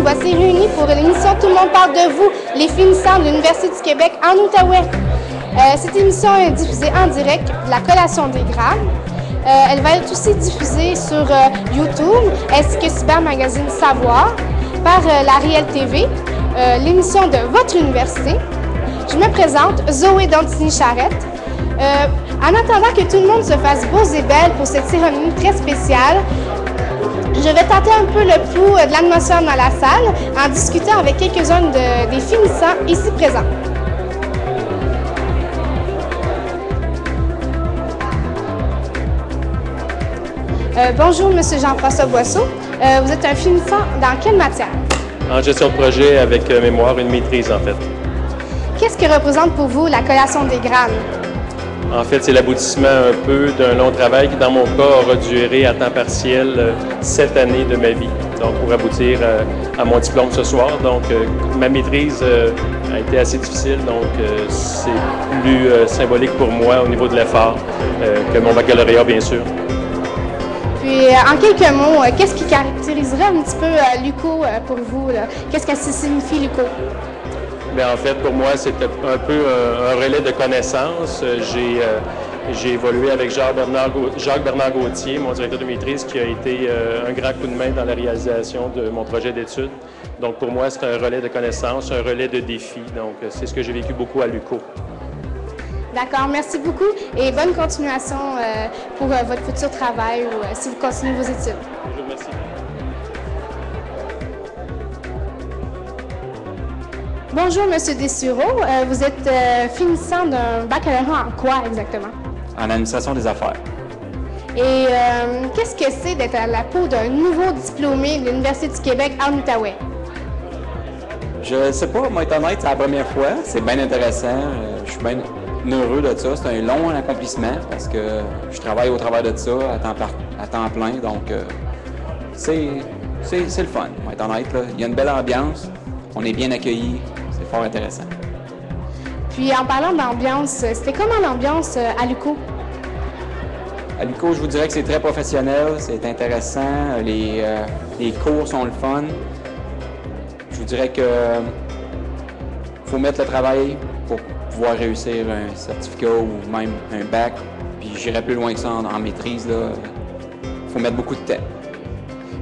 voici réunis pour l'émission Tout le monde parle de vous, les finissants de l'Université du Québec en Outaouais. Cette émission est diffusée en direct de la collation des grades. Elle va être aussi diffusée sur YouTube ainsi que Cyber Magazine Savoir par la Réelle TV, l'émission de votre université. Je me présente, Zoé Dantini-Charette. En attendant que tout le monde se fasse beaux et belles pour cette cérémonie très spéciale, je vais tenter un peu le pouls de l'atmosphère dans la salle en discutant avec quelques-uns des finissants ici présents. Bonjour, M. Jean-François Boisseau. Vous êtes un finissant dans quelle matière? En gestion de projet avec mémoire, une maîtrise en fait. Qu'est-ce que représente pour vous la collation des grades? En fait, c'est l'aboutissement un peu d'un long travail qui, dans mon cas, aura duré à temps partiel 7 années de ma vie. Donc, pour aboutir à mon diplôme ce soir. Donc, ma maîtrise a été assez difficile, donc c'est plus symbolique pour moi au niveau de l'effort que mon baccalauréat, bien sûr. Puis, en quelques mots, qu'est-ce qui caractériserait un petit peu l'UQO pour vous? Qu'est-ce que signifie l'UQO? Bien, en fait, pour moi, c'était un peu un relais de connaissances. J'ai évolué avec Jacques-Bernard Gauthier, mon directeur de maîtrise, qui a été un grand coup de main dans la réalisation de mon projet d'études. Donc, pour moi, c'est un relais de connaissances, un relais de défis. Donc, c'est ce que j'ai vécu beaucoup à l'UQO. D'accord, merci beaucoup et bonne continuation pour votre futur travail ou si vous continuez vos études. Bonjour, merci. Bonjour, M. Dessureau. Vous êtes finissant d'un baccalauréat en quoi exactement? En administration des affaires. Et qu'est-ce que c'est d'être à la peau d'un nouveau diplômé de l'Université du Québec en Outaouais? Je sais pas, moi, être honnête, c'est la première fois. C'est bien intéressant. Je suis bien heureux de ça. C'est un long accomplissement parce que je travaille au travers de ça à temps plein. Donc, c'est le fun, moi, être honnête. Là. Il y a une belle ambiance. On est bien accueillis. C'est fort intéressant. Puis, en parlant d'ambiance, c'était comment l'ambiance à l'UQO? À l'UQO, je vous dirais que c'est très professionnel, c'est intéressant, les cours sont le fun. Je vous dirais que faut mettre le travail pour pouvoir réussir un certificat ou même un bac. Puis j'irai plus loin que ça en maîtrise. Il faut mettre beaucoup de temps.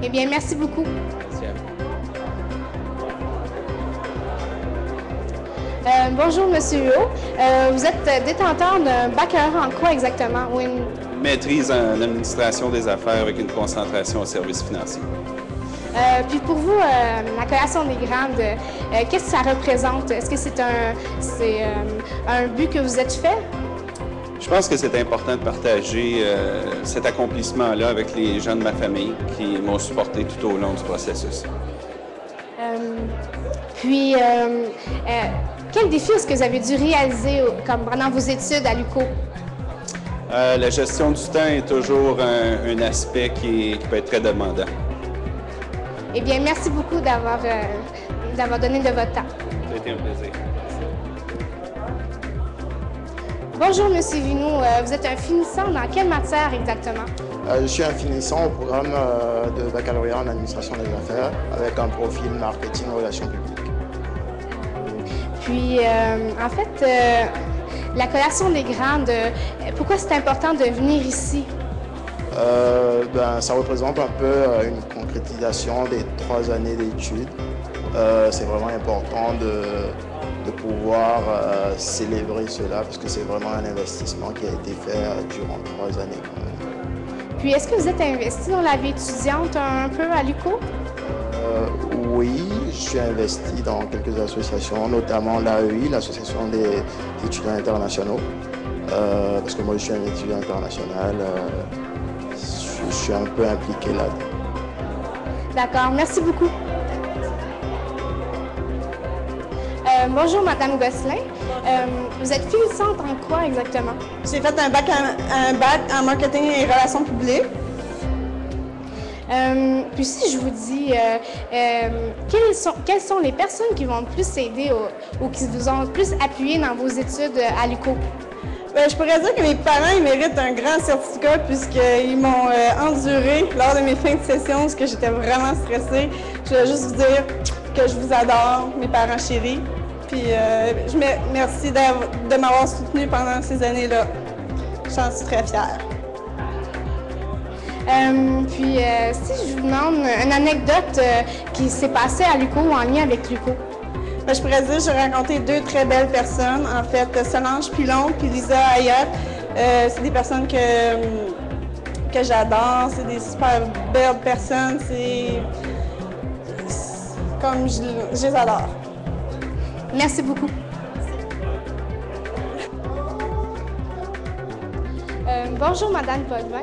Eh bien, merci beaucoup. Merci à vous. Bonjour, M. Huot. Vous êtes détenteur d'un baccalauréat en quoi exactement? Ou une maîtrise en administration des affaires avec une concentration aux services financiers. Puis pour vous, la collation des grades, qu'est-ce que ça représente? Est-ce que c'est un but que vous êtes fait? Je pense que c'est important de partager cet accomplissement-là avec les gens de ma famille qui m'ont supporté tout au long du processus. Puis, quel défi est-ce que vous avez dû réaliser comme pendant vos études à l'UQO? La gestion du temps est toujours un aspect qui peut être très demandant. Eh bien, merci beaucoup d'avoir donné de votre temps. Ça a été un plaisir. Bonjour, M. Vinoux. Vous êtes un finissant dans quelle matière exactement? Je suis un finissant au programme de baccalauréat en administration des affaires avec un profil marketing relations publiques. Puis, en fait, la collation des grades, pourquoi c'est important de venir ici? Ça représente un peu une concrétisation des 3 années d'études. C'est vraiment important de pouvoir célébrer cela parce que c'est vraiment un investissement qui a été fait durant 3 années. Puis, est-ce que vous êtes investi dans la vie étudiante un peu à l'UQO? Oui, je suis investi dans quelques associations, notamment l'AEI, l'Association des étudiants internationaux. Parce que moi, je suis un étudiant international. Je suis un peu impliqué là-dedans. D'accord, merci beaucoup. Bonjour, Madame Gosselin. Vous êtes finissante en quoi exactement? J'ai fait un bac en marketing et relations publiques. Puis si je vous dis, quelles sont les personnes qui vont le plus aider ou qui vous ont le plus appuyé dans vos études à l'UQO? Ben, je pourrais dire que mes parents ils méritent un grand certificat puisqu'ils m'ont enduré lors de mes fins de session, parce que j'étais vraiment stressée. Je voulais juste vous dire que je vous adore, mes parents chéris. Puis merci de m'avoir soutenue pendant ces années-là. J'en suis très fière. Si je vous demande une anecdote qui s'est passée à l'UQO ou en lien avec l'UQO? Ben, je pourrais dire que j'ai rencontré deux très belles personnes. En fait, Solange Pilon puis Lisa Hayat. C'est des personnes que j'adore. C'est des super belles personnes. Comme je les adore. Merci beaucoup. Bonjour, Madame Potvin.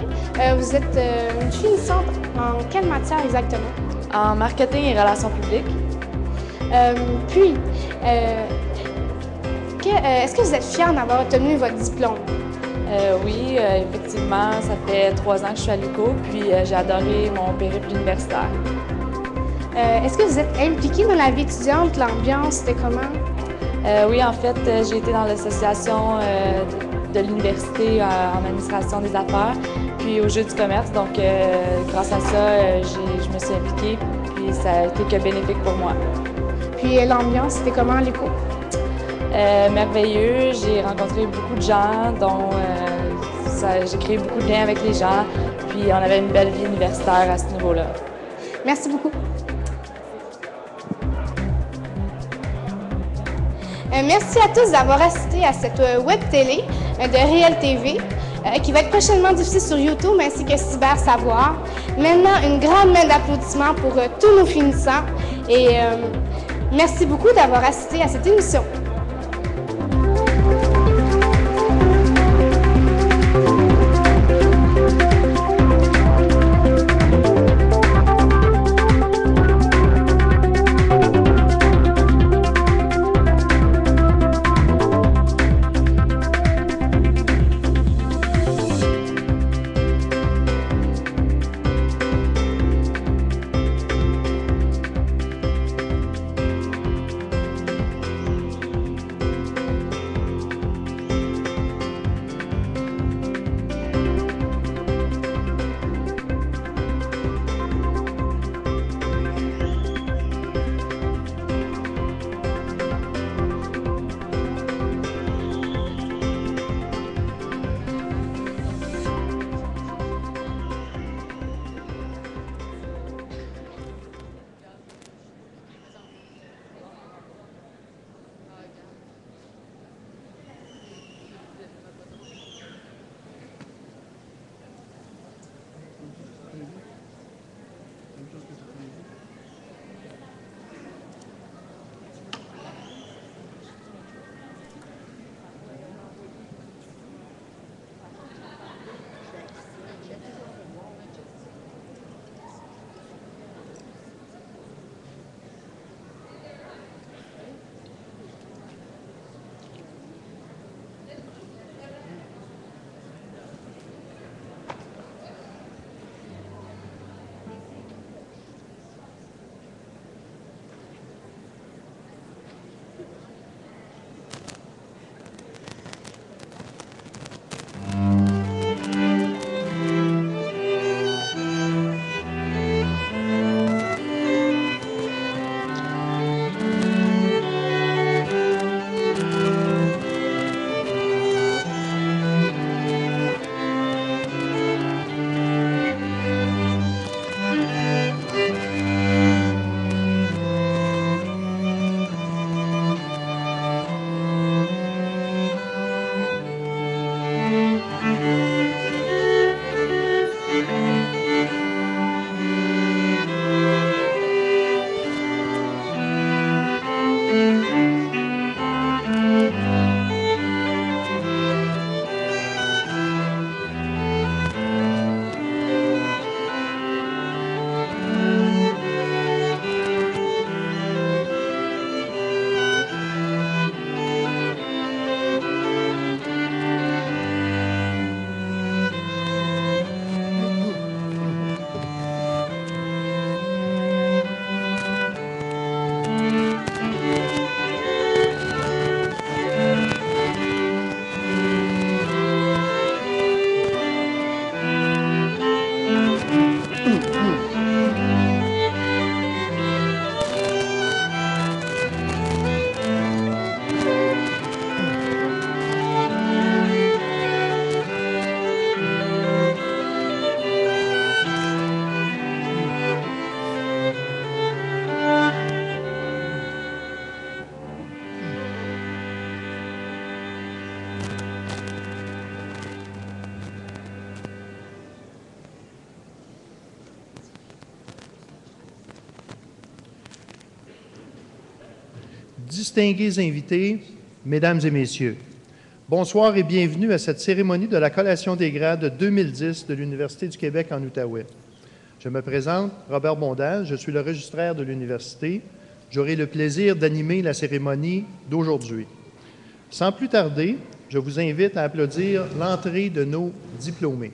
Vous êtes une finissante en quelle matière exactement? En marketing et relations publiques. Est-ce que vous êtes fière d'avoir obtenu votre diplôme? Oui, effectivement, ça fait 3 ans que je suis à l'UQO, puis j'ai adoré mon périple universitaire. Est-ce que vous êtes impliquée dans la vie étudiante? L'ambiance, c'était comment? Oui, en fait, j'ai été dans l'association de l'université en administration des affaires, puis au jeu du commerce. Donc, grâce à ça, je me suis impliquée, puis ça a été que bénéfique pour moi. Puis l'ambiance, c'était comment à l'UQO? Merveilleux. J'ai rencontré beaucoup de gens, dont j'ai créé beaucoup de liens avec les gens, puis on avait une belle vie universitaire à ce niveau-là. Merci beaucoup. Merci à tous d'avoir assisté à cette web télé de Réel TV qui va être prochainement diffusée sur YouTube ainsi que Cyber Savoir. Maintenant, une grande main d'applaudissements pour tous nos finissants et merci beaucoup d'avoir assisté à cette émission. distingués invités, Mesdames et Messieurs, bonsoir et bienvenue à cette cérémonie de la collation des grades 2010 de l'Université du Québec en Outaouais. Je me présente, Robert Bondal, je suis le registraire de l'Université. J'aurai le plaisir d'animer la cérémonie d'aujourd'hui. Sans plus tarder, je vous invite à applaudir l'entrée de nos diplômés.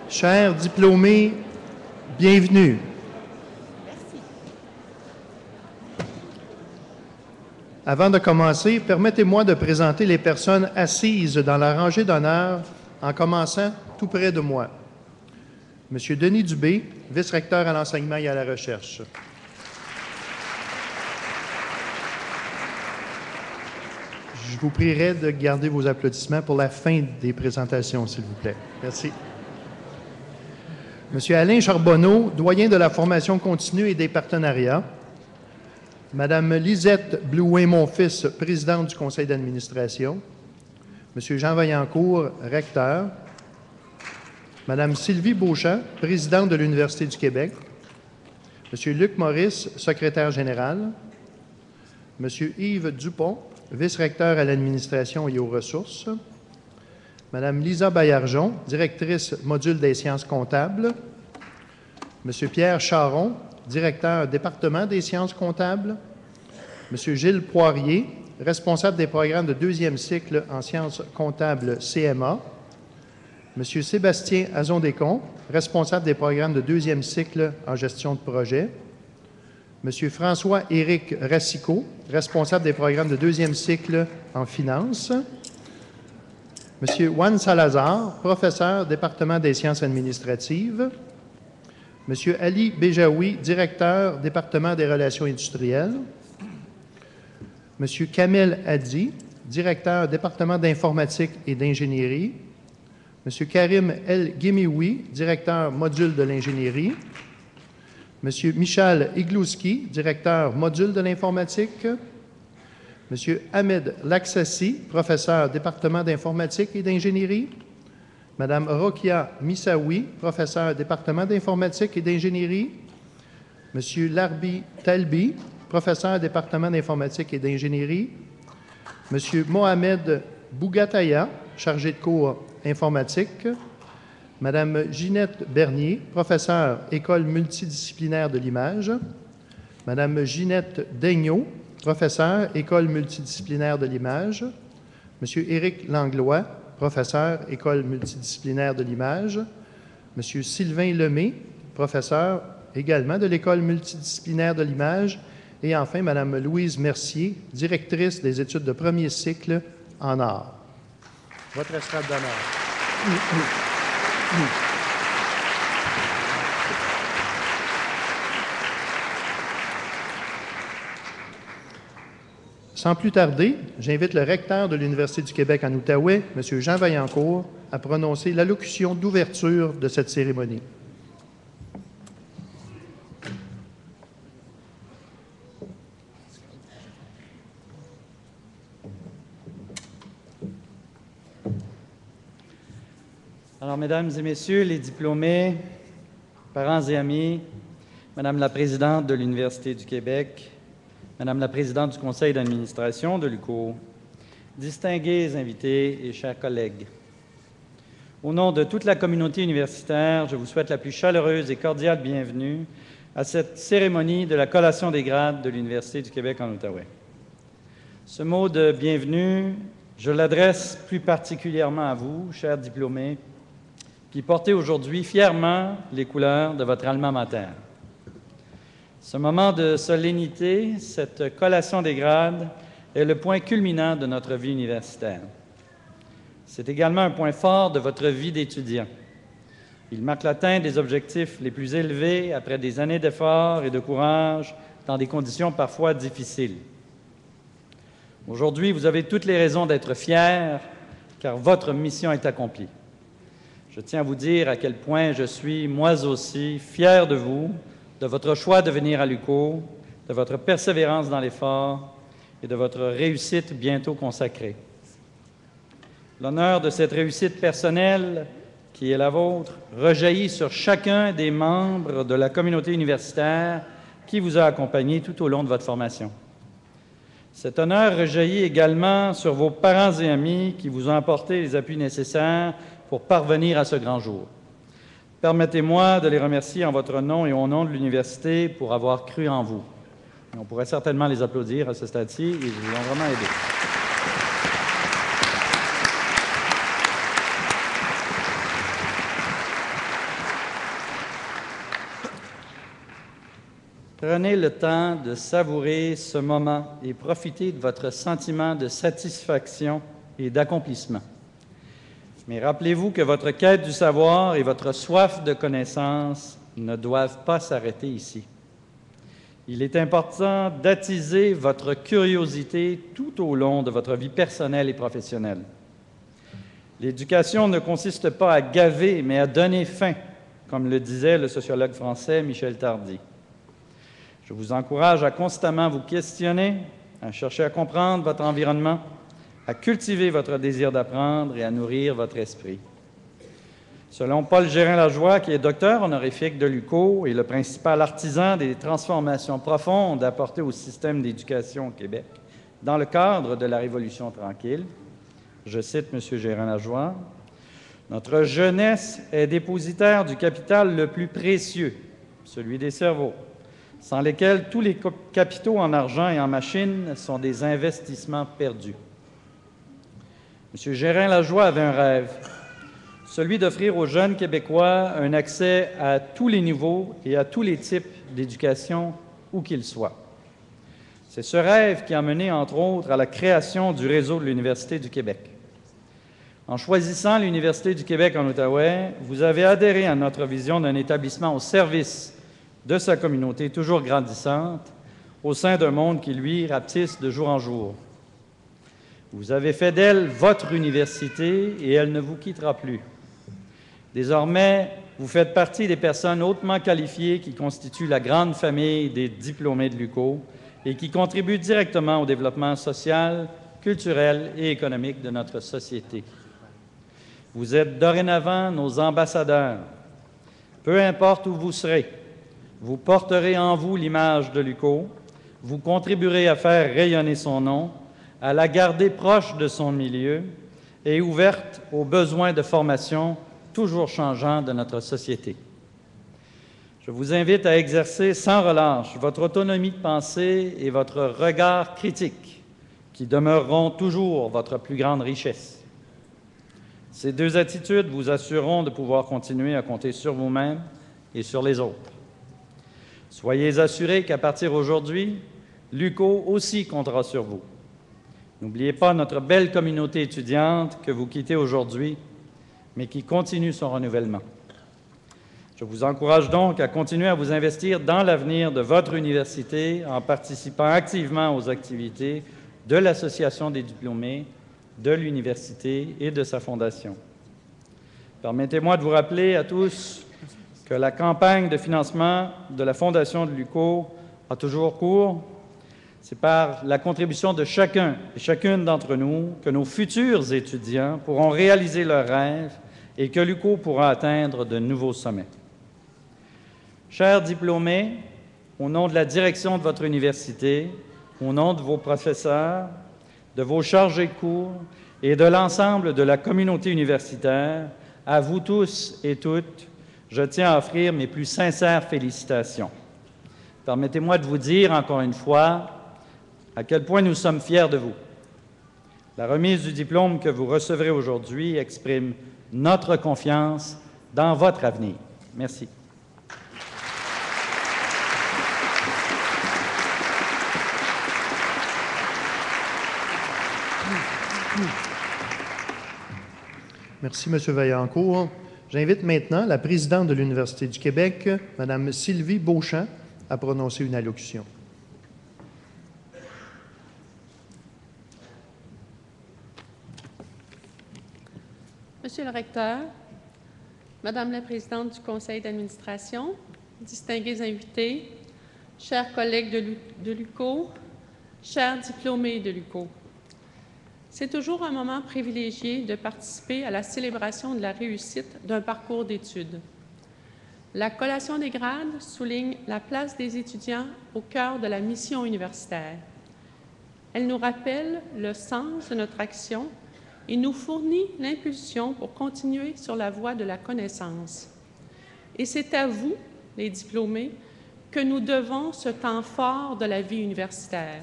Chers diplômés, bienvenue. Avant de commencer, permettez-moi de présenter les personnes assises dans la rangée d'honneur, en commençant tout près de moi. Monsieur Denis Dubé, vice-recteur à l'enseignement et à la recherche. Je vous prierai de garder vos applaudissements pour la fin des présentations, s'il vous plaît. Merci. Monsieur Alain Charbonneau, doyen de la formation continue et des partenariats. Madame Lisette Blouin-Monfils, présidente du conseil d'administration. Monsieur Jean Vaillancourt, recteur. Madame Sylvie Beauchamp, présidente de l'Université du Québec. Monsieur Luc Maurice, secrétaire général. Monsieur Yves Dupont, vice-recteur à l'administration et aux ressources. Madame Lisa Baillargeon, directrice module des sciences comptables. Monsieur Pierre Charon, directeur département des sciences comptables. Monsieur Gilles Poirier, responsable des programmes de deuxième cycle en sciences comptables CMA. Monsieur Sébastien Azon-Descamps, responsable des programmes de deuxième cycle en gestion de projet. Monsieur François-Éric Racicot, responsable des programmes de deuxième cycle en finance. Monsieur Juan Salazar, professeur, département des sciences administratives. Monsieur Ali Béjaoui, directeur, département des relations industrielles. Monsieur Kamel Haddi, directeur, département d'informatique et d'ingénierie. Monsieur Karim El Ghemioui, directeur, module de l'ingénierie. Monsieur Michal Iglouski, directeur, module de l'informatique. Monsieur Ahmed Laksassi, professeur, département d'informatique et d'ingénierie. Madame Rokia Missaoui, professeur, département d'informatique et d'ingénierie. Monsieur Larbi Talbi, professeur, département d'informatique et d'ingénierie. Monsieur Mohamed Bougataya, chargé de cours informatique. Madame Ginette Bernier, professeure, École multidisciplinaire de l'image. Madame Ginette Daigneault, professeure, École multidisciplinaire de l'image. Monsieur Éric Langlois, professeur, École multidisciplinaire de l'image. Monsieur Sylvain Lemay, professeur également de l'École multidisciplinaire de l'image. Et enfin, Madame Louise Mercier, directrice des études de premier cycle en art. Votre estrade d'honneur. Sans plus tarder, j'invite le recteur de l'Université du Québec en Outaouais, M. Jean Vaillancourt, à prononcer l'allocution d'ouverture de cette cérémonie. Alors, Mesdames et Messieurs les diplômés, parents et amis, Madame la Présidente de l'Université du Québec, Madame la Présidente du Conseil d'administration de l'UQO, distingués invités et chers collègues, au nom de toute la communauté universitaire, je vous souhaite la plus chaleureuse et cordiale bienvenue à cette cérémonie de la collation des grades de l'Université du Québec en Outaouais. Ce mot de bienvenue, je l'adresse plus particulièrement à vous, chers diplômés, qui portez aujourd'hui fièrement les couleurs de votre alma mater. Ce moment de solennité, cette collation des grades, est le point culminant de notre vie universitaire. C'est également un point fort de votre vie d'étudiant. Il marque l'atteinte des objectifs les plus élevés après des années d'efforts et de courage dans des conditions parfois difficiles. Aujourd'hui, vous avez toutes les raisons d'être fiers, car votre mission est accomplie. Je tiens à vous dire à quel point je suis, moi aussi, fier de vous, de votre choix de venir à l'UQO, de votre persévérance dans l'effort et de votre réussite bientôt consacrée. L'honneur de cette réussite personnelle, qui est la vôtre, rejaillit sur chacun des membres de la communauté universitaire qui vous a accompagné tout au long de votre formation. Cet honneur rejaillit également sur vos parents et amis qui vous ont apporté les appuis nécessaires pour parvenir à ce grand jour. Permettez-moi de les remercier en votre nom et au nom de l'Université pour avoir cru en vous. Et on pourrait certainement les applaudir à ce stade-ci, ils vous ont vraiment aidé. Prenez le temps de savourer ce moment et profitez de votre sentiment de satisfaction et d'accomplissement. Mais rappelez-vous que votre quête du savoir et votre soif de connaissance ne doivent pas s'arrêter ici. Il est important d'attiser votre curiosité tout au long de votre vie personnelle et professionnelle. L'éducation ne consiste pas à gaver, mais à donner faim, comme le disait le sociologue français Michel Tardy. Je vous encourage à constamment vous questionner, à chercher à comprendre votre environnement, à cultiver votre désir d'apprendre et à nourrir votre esprit. Selon Paul Gérin-Lajoie, qui est docteur honorifique de l'UQO et le principal artisan des transformations profondes apportées au système d'éducation au Québec dans le cadre de la Révolution tranquille, je cite M. Gérin-Lajoie, « Notre jeunesse est dépositaire du capital le plus précieux, celui des cerveaux, sans lesquels tous les capitaux en argent et en machines sont des investissements perdus. » M. Gérin-Lajoie avait un rêve, celui d'offrir aux jeunes Québécois un accès à tous les niveaux et à tous les types d'éducation, où qu'ils soient. C'est ce rêve qui a mené, entre autres, à la création du réseau de l'Université du Québec. En choisissant l'Université du Québec en Outaouais, vous avez adhéré à notre vision d'un établissement au service de sa communauté toujours grandissante, au sein d'un monde qui, lui, rapetisse de jour en jour. Vous avez fait d'elle votre université et elle ne vous quittera plus. Désormais, vous faites partie des personnes hautement qualifiées qui constituent la grande famille des diplômés de l'UQO et qui contribuent directement au développement social, culturel et économique de notre société. Vous êtes dorénavant nos ambassadeurs. Peu importe où vous serez, vous porterez en vous l'image de l'UQO, vous contribuerez à faire rayonner son nom, à la garder proche de son milieu et ouverte aux besoins de formation toujours changeants de notre société. Je vous invite à exercer sans relâche votre autonomie de pensée et votre regard critique, qui demeureront toujours votre plus grande richesse. Ces deux attitudes vous assureront de pouvoir continuer à compter sur vous-même et sur les autres. Soyez assurés qu'à partir d'aujourd'hui, l'UQO aussi comptera sur vous. N'oubliez pas notre belle communauté étudiante que vous quittez aujourd'hui, mais qui continue son renouvellement. Je vous encourage donc à continuer à vous investir dans l'avenir de votre université en participant activement aux activités de l'Association des diplômés, de l'université et de sa fondation. Permettez-moi de vous rappeler à tous que la campagne de financement de la Fondation de l'UQO a toujours cours. C'est par la contribution de chacun et chacune d'entre nous que nos futurs étudiants pourront réaliser leurs rêves et que l'UQO pourra atteindre de nouveaux sommets. Chers diplômés, au nom de la direction de votre université, au nom de vos professeurs, de vos chargés de cours et de l'ensemble de la communauté universitaire, à vous tous et toutes, je tiens à offrir mes plus sincères félicitations. Permettez-moi de vous dire encore une fois à quel point nous sommes fiers de vous. La remise du diplôme que vous recevrez aujourd'hui exprime notre confiance dans votre avenir. Merci. Merci, M. Vaillancourt. J'invite maintenant la présidente de l'Université du Québec, Mme Sylvie Beauchamp, à prononcer une allocution. Monsieur le recteur, Madame la présidente du conseil d'administration, distingués invités, chers collègues de l'UQO, chers diplômés de l'UQO, c'est toujours un moment privilégié de participer à la célébration de la réussite d'un parcours d'études. La collation des grades souligne la place des étudiants au cœur de la mission universitaire. Elle nous rappelle le sens de notre action et nous fournit l'impulsion pour continuer sur la voie de la connaissance. Et c'est à vous, les diplômés, que nous devons ce temps fort de la vie universitaire.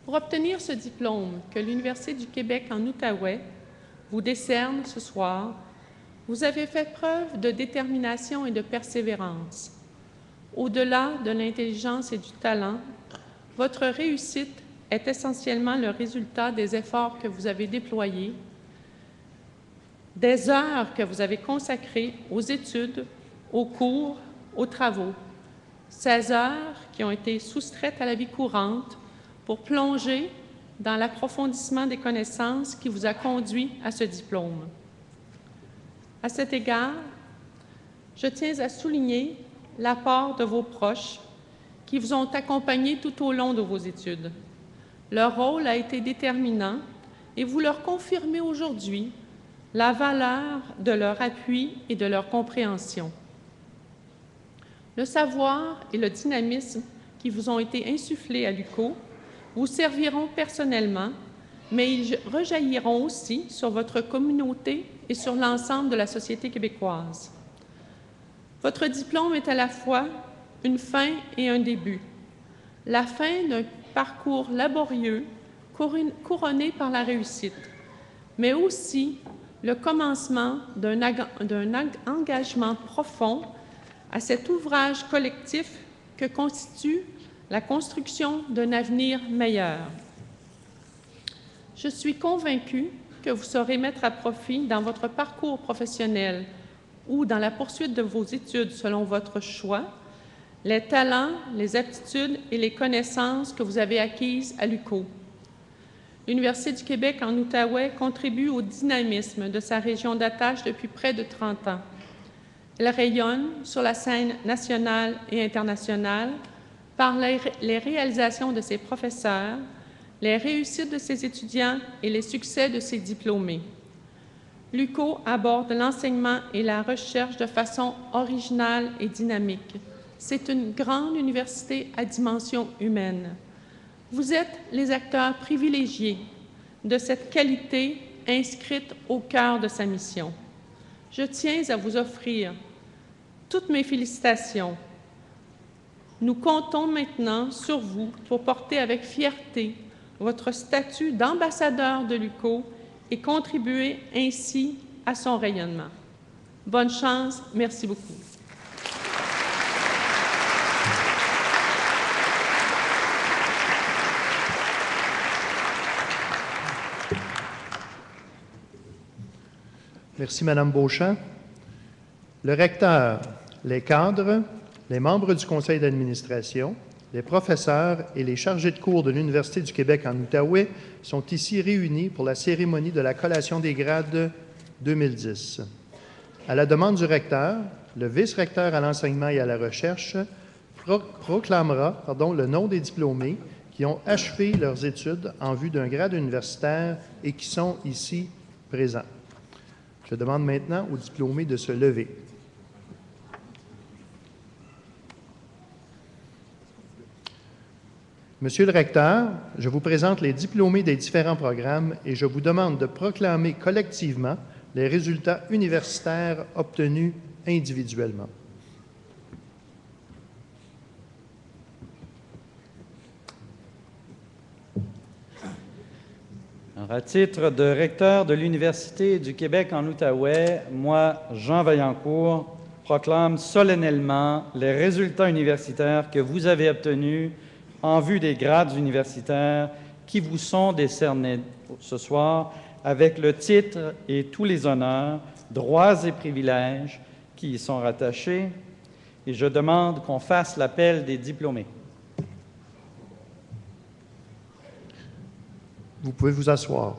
Pour obtenir ce diplôme que l'Université du Québec en Outaouais vous décerne ce soir, vous avez fait preuve de détermination et de persévérance. Au-delà de l'intelligence et du talent, votre réussite est essentiellement le résultat des efforts que vous avez déployés, des heures que vous avez consacrées aux études, aux cours, aux travaux. Ces heures qui ont été soustraites à la vie courante pour plonger dans l'approfondissement des connaissances qui vous a conduit à ce diplôme. À cet égard, je tiens à souligner l'apport de vos proches qui vous ont accompagné tout au long de vos études. Leur rôle a été déterminant et vous leur confirmez aujourd'hui la valeur de leur appui et de leur compréhension. Le savoir et le dynamisme qui vous ont été insufflés à l'UQO vous serviront personnellement, mais ils rejailliront aussi sur votre communauté et sur l'ensemble de la société québécoise. Votre diplôme est à la fois une fin et un début. La fin d'un parcours laborieux couronné par la réussite, mais aussi le commencement d'un engagement profond à cet ouvrage collectif que constitue la construction d'un avenir meilleur. Je suis convaincue que vous saurez mettre à profit dans votre parcours professionnel ou dans la poursuite de vos études selon votre choix, les talents, les aptitudes et les connaissances que vous avez acquises à l'UQO. L'Université du Québec en Outaouais contribue au dynamisme de sa région d'attache depuis près de 30 ans. Elle rayonne sur la scène nationale et internationale par les réalisations de ses professeurs, les réussites de ses étudiants et les succès de ses diplômés. L'UQO aborde l'enseignement et la recherche de façon originale et dynamique. C'est une grande université à dimension humaine. Vous êtes les acteurs privilégiés de cette qualité inscrite au cœur de sa mission. Je tiens à vous offrir toutes mes félicitations. Nous comptons maintenant sur vous pour porter avec fierté votre statut d'ambassadeur de l'UQO et contribuer ainsi à son rayonnement. Bonne chance, merci beaucoup. Merci, Madame Beauchamp. Le recteur, les cadres, les membres du conseil d'administration, les professeurs et les chargés de cours de l'Université du Québec en Outaouais sont ici réunis pour la cérémonie de la collation des grades 2010. À la demande du recteur, le vice-recteur à l'enseignement et à la recherche proclamera le nom des diplômés qui ont achevé leurs études en vue d'un grade universitaire et qui sont ici présents. Je demande maintenant aux diplômés de se lever. Monsieur le recteur, je vous présente les diplômés des différents programmes et je vous demande de proclamer collectivement les résultats universitaires obtenus individuellement. À titre de recteur de l'Université du Québec en Outaouais, moi, Jean Vaillancourt, proclame solennellement les résultats universitaires que vous avez obtenus en vue des grades universitaires qui vous sont décernés ce soir avec le titre et tous les honneurs, droits et privilèges qui y sont rattachés. Et je demande qu'on fasse l'appel des diplômés. Vous pouvez vous asseoir.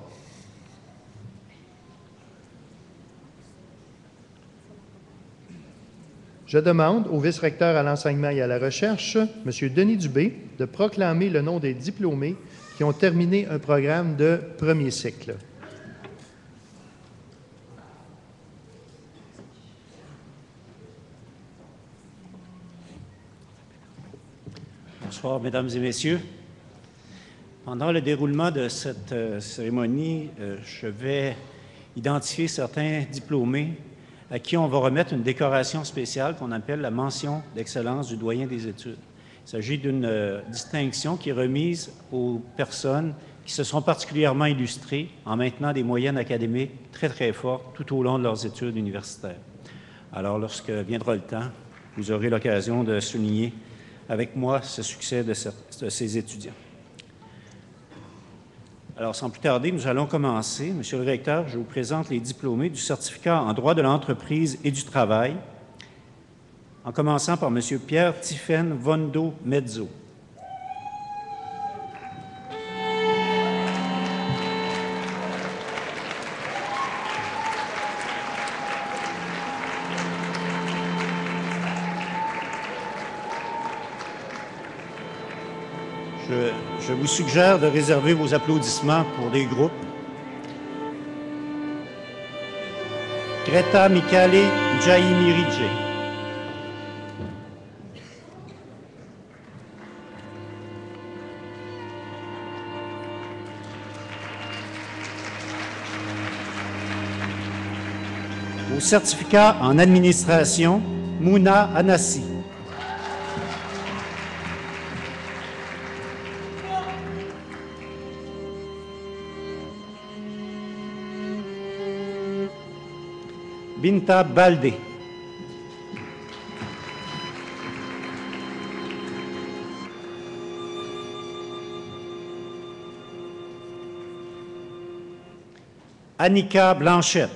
Je demande au vice-recteur à l'enseignement et à la recherche, M. Denis Dubé, de proclamer le nom des diplômés qui ont terminé un programme de premier cycle. Bonsoir, Mesdames et Messieurs. Pendant le déroulement de cette cérémonie, je vais identifier certains diplômés à qui on va remettre une décoration spéciale qu'on appelle la mention d'excellence du doyen des études. Il s'agit d'une distinction qui est remise aux personnes qui se sont particulièrement illustrées en maintenant des moyennes académiques très, très fortes tout au long de leurs études universitaires. Alors, lorsque viendra le temps, vous aurez l'occasion de souligner avec moi ce succès de ces étudiants. Alors, sans plus tarder, nous allons commencer. Monsieur le recteur, je vous présente les diplômés du certificat en droit de l'entreprise et du travail, en commençant par Monsieur Pierre Tiphaine Vondo Mezzo. Je vous suggère de réserver vos applaudissements pour des groupes. Greta Michale Jaimirije. Au certificat en administration, Mouna Anassi. Binta Balde. Annika Blanchette.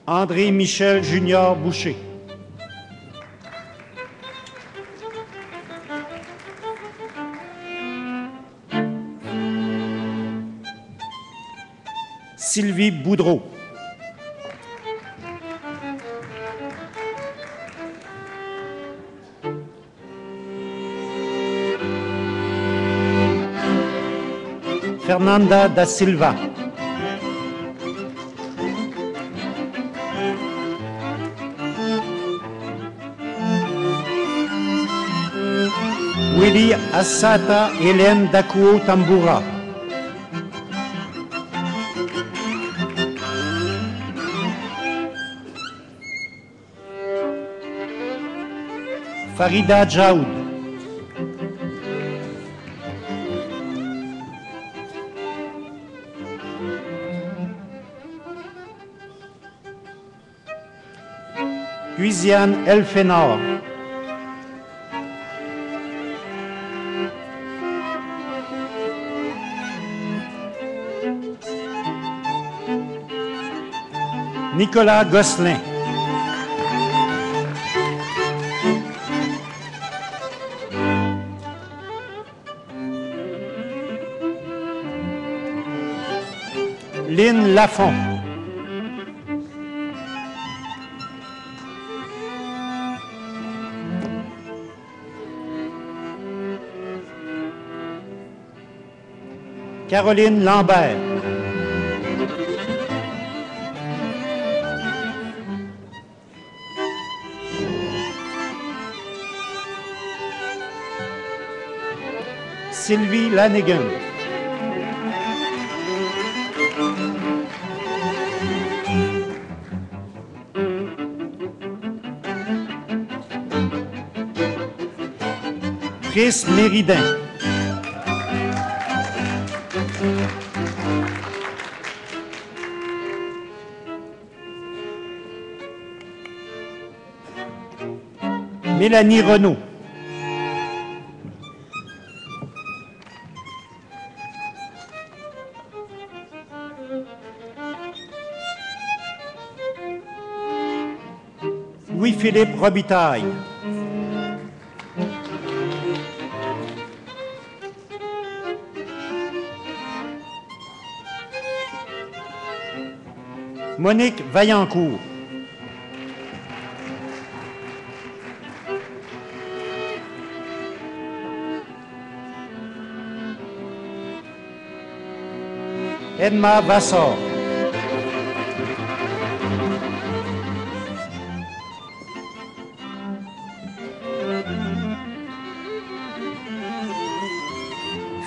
André Michel Junior Boucher. Sylvie Boudreau. Fernanda da Silva. Willy Assata Hélène Dakuo Tambura. Farida Jaoud. Guiziane Elfenor. Nicolas Gosselin. Lynn Lafont. Caroline Lambert. Sylvie Lanigan. Chris Méridin. Mélanie Renaud. Louis-Philippe Robitaille. Monique Vaillancourt. Edma Vassor.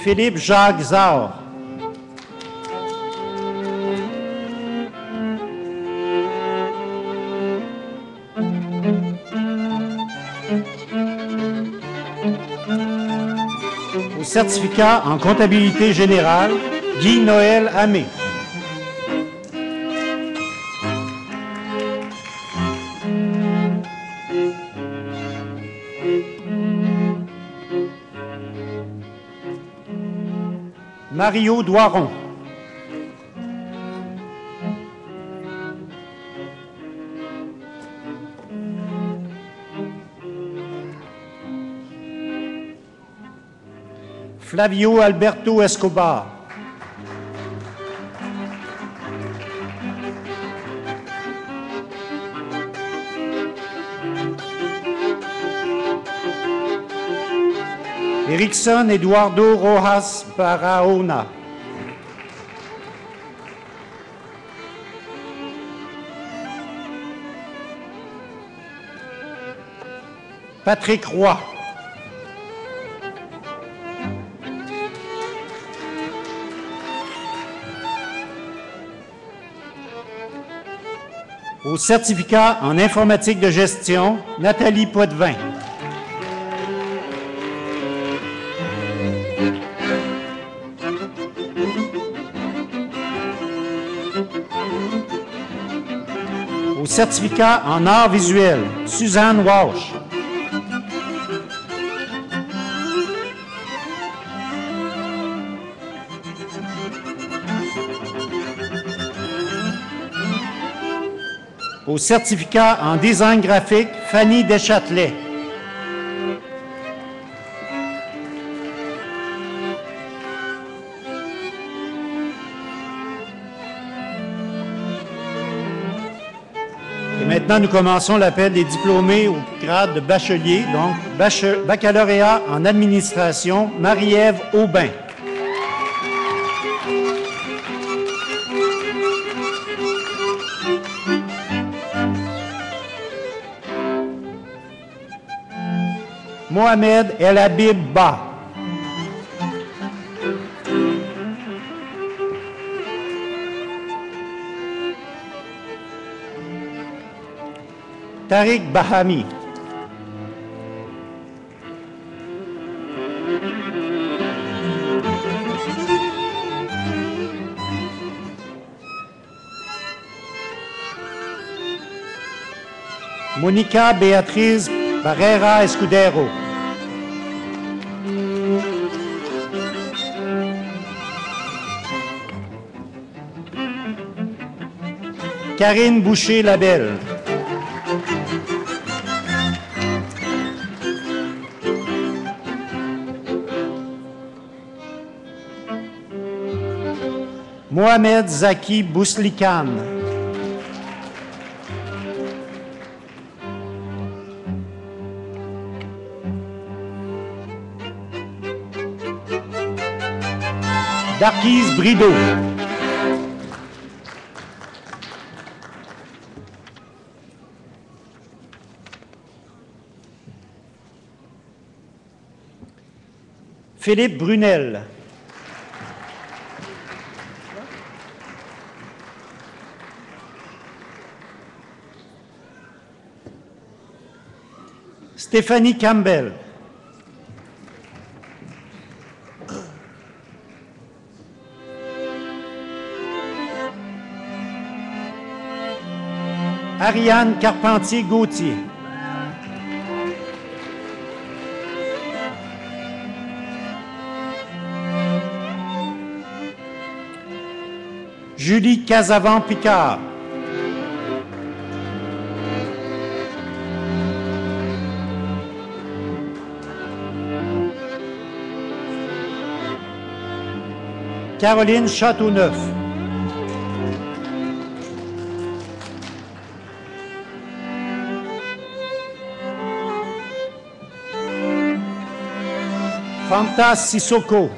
Philippe Jacques Zard. certificat en comptabilité générale, Guy-Noël Amé. Mario Doiron. Flavio Alberto Escobar. Erickson Eduardo Rojas Barahona. Patrick Roy. Au certificat en informatique de gestion, Nathalie Poitvin. Au certificat en art visuel, Suzanne Walsh. Au certificat en design graphique, Fanny Deschâtelet. Et maintenant, nous commençons l'appel des diplômés au grade de bachelier, donc baccalauréat en administration, Marie-Ève Aubin. Mohamed El Habib Ba. Tariq Bahami. Monica Beatriz Barrera Escudero. Karine Boucher-Labelle. Mohamed Zaki Bouslikan. Darkise Brideau. Philippe Brunel. Stéphanie Campbell. Ariane Carpentier-Gauthier. Julie Casavant-Picard. Caroline Châteauneuf. Fanta Sissoko.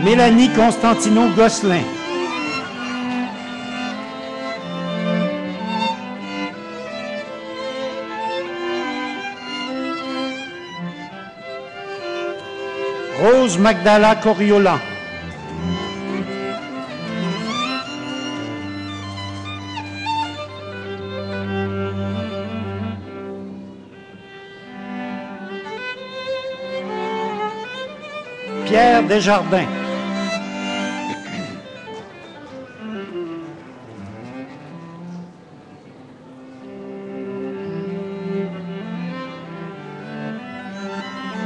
Mélanie Constantino-Gosselin. Rose Magdala Coriolan. Pierre Desjardins.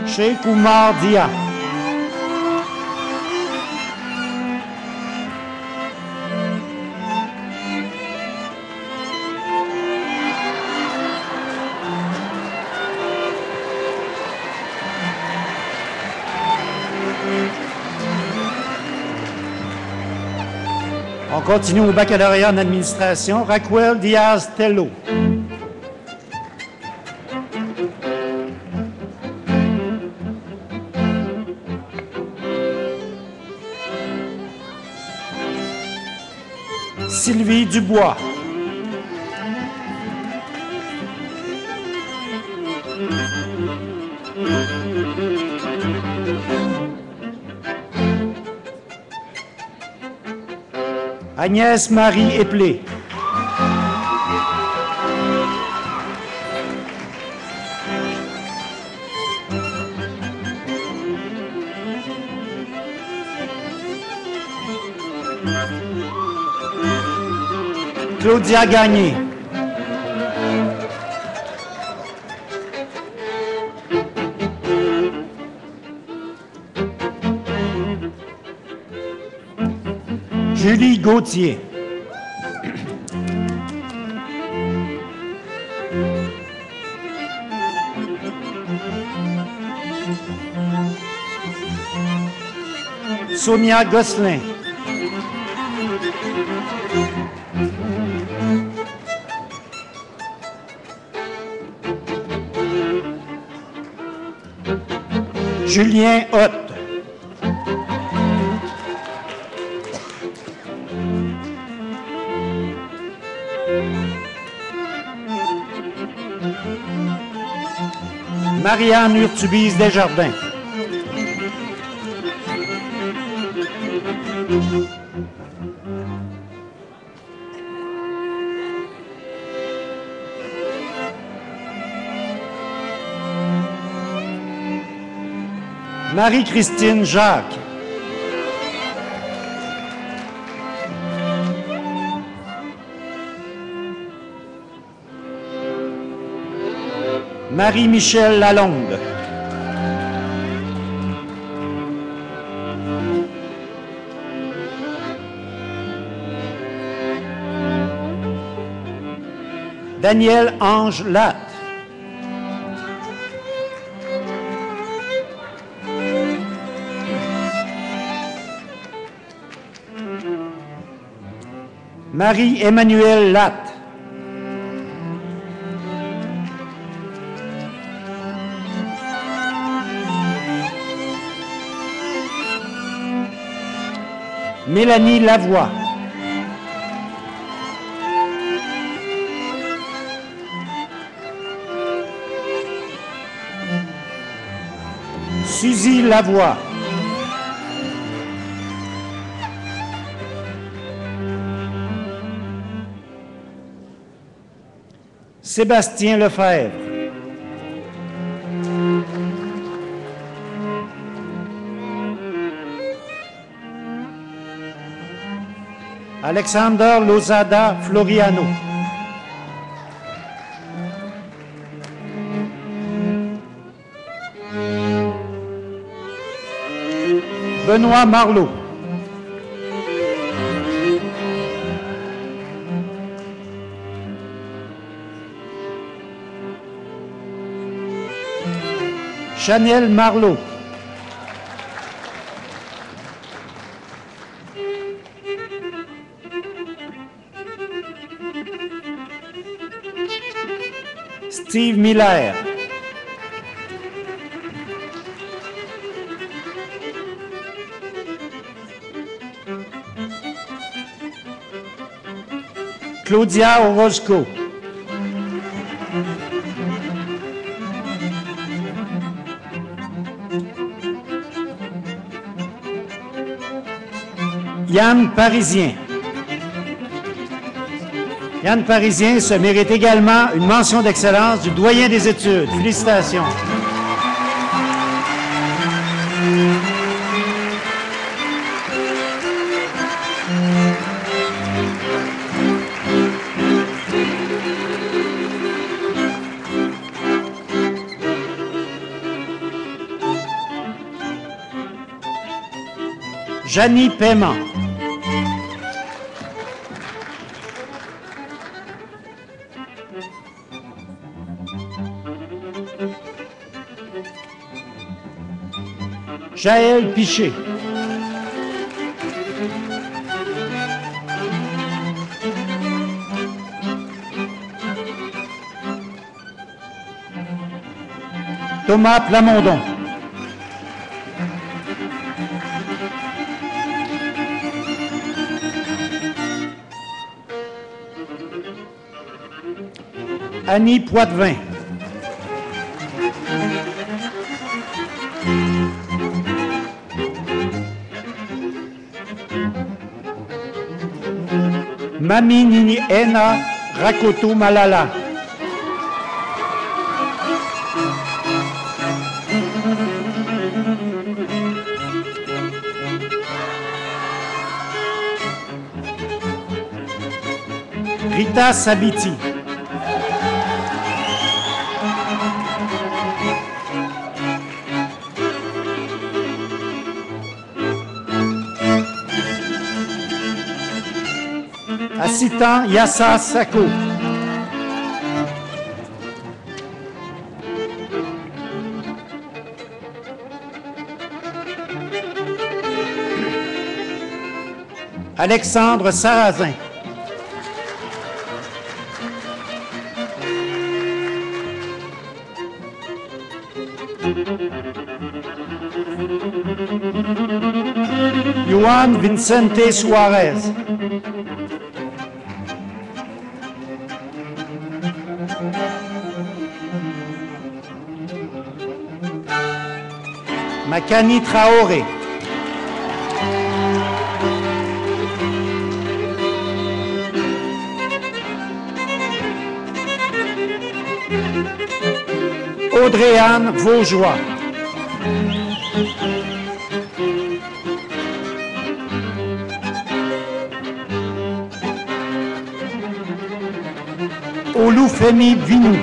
Cheikh Oumar Dia. On continue au baccalauréat en administration. Raquel Diaz Tello. Sylvie Dubois. Agnès Marie Eplé. Claudia Gagné. Julie Gauthier. Sonia Gosselin. Julien Hott. Marianne Urtubise Desjardins. Marie-Christine Jacques. Marie-Michel Lalonde. Daniel Ange Latte. Marie-Emmanuelle Latte. Mélanie Lavoie. Suzy Lavoie. Sébastien Lefebvre. Alexander Lozada Floriano. Benoît Marleau. Chanel Marleau. Steve Miller. Claudia Orozco. Yann Parisien. Yann Parisien se mérite également une mention d'excellence du doyen des études. Félicitations. Janie Paiement. Jaël Piché. Thomas Plamondon. Annie Poitvin. Mami Nini Ena Rakoto Malala. Rita Sabiti. Assitan Yassa Sako. Alexandre Sarrazin. Juan Vicente Suarez. Makani Traoré. Audrey-Anne Vaugeois. Olufemi Vinou.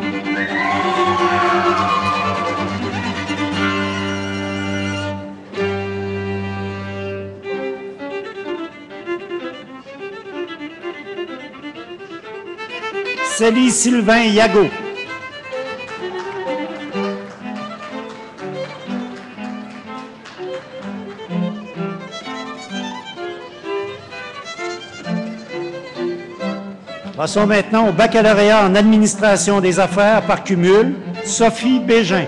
Célie Sylvain Yago. Passons maintenant au baccalauréat en administration des affaires par cumul, Sophie Bégin.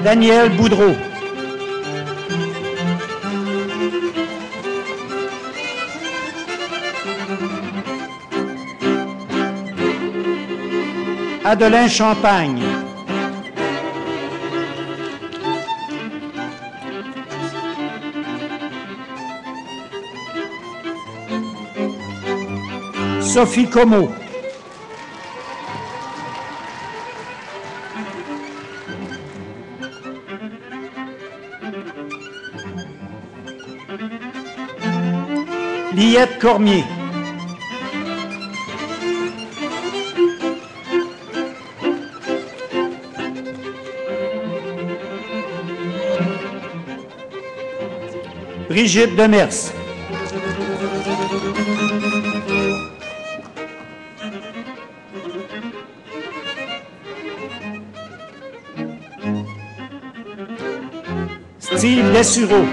Daniel Boudreau. Adelin Champagne. Sophie Como. Liette Cormier. Brigitte Demers. Steve Dessureau.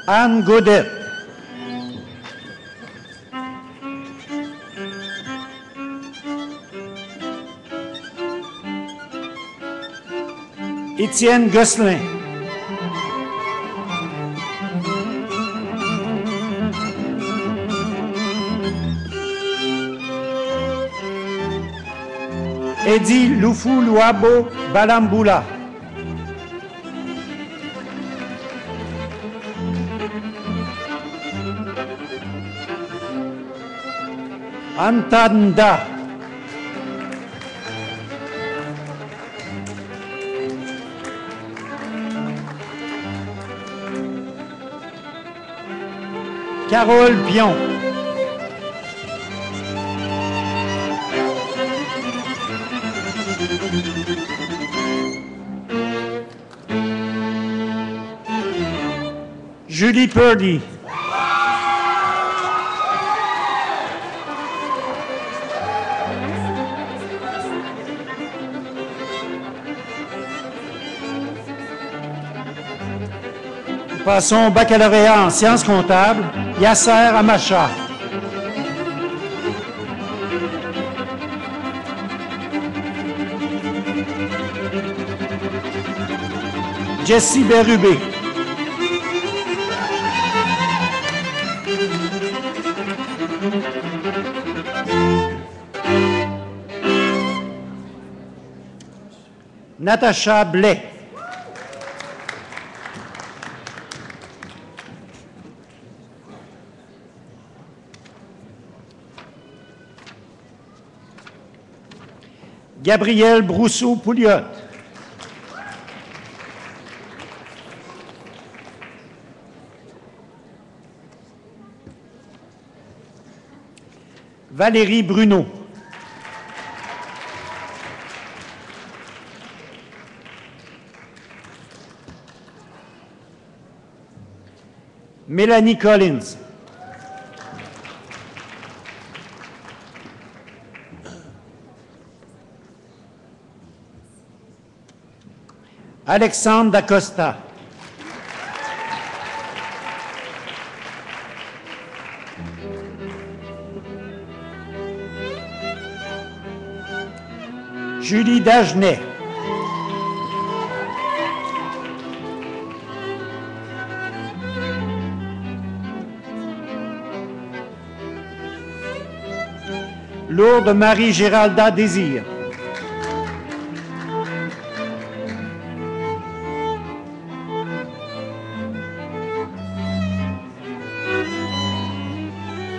Anne Godet. Étienne Gosselin. Eddie Loufou Louabo Balamboula. Antanda. Carole Pion. Julie Purdy. Passons au baccalauréat en sciences comptables, Yasser Amacha. Jessie Bérubé. Natacha Blais. Gabrielle Brousseau-Pouliot. Valérie Bruno. Mélanie Collins. Alexandre Dacosta. Julie Dagenet. Lourdes Marie-Géralda Désir.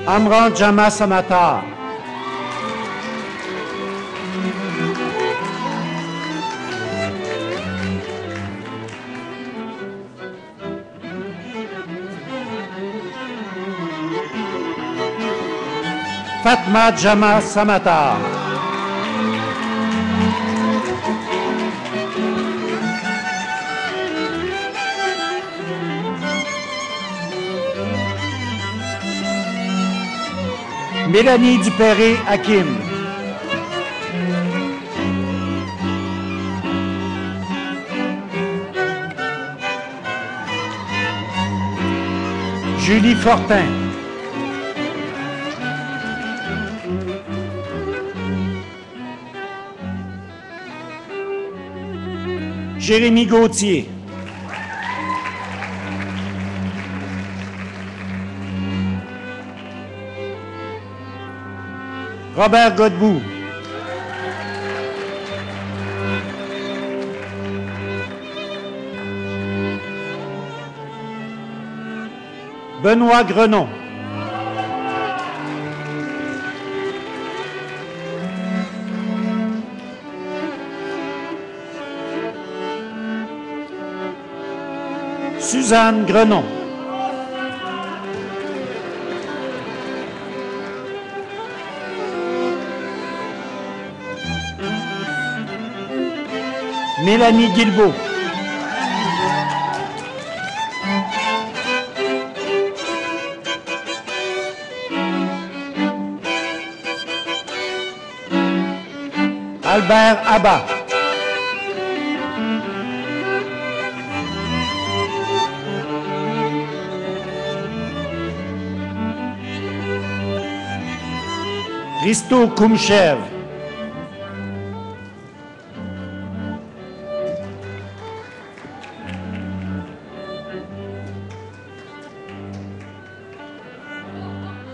Amran Jama Samatar. Fatma Jama Samatar. Mélanie Dupéré-Hakim. Julie Fortin. Jérémy Gauthier. Robert Godbout. Benoît Grenon. Suzanne Grenon. Mélanie Guilbeault. Albert Abba. Risto Koumchev.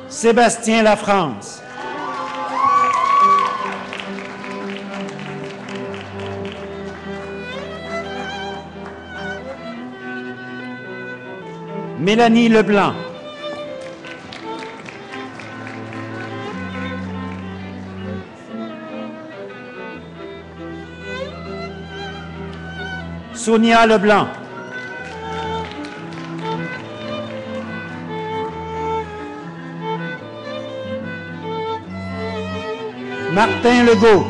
Sébastien Lafrance. Mélanie Leblanc. Sonia Leblanc. Martin Legault.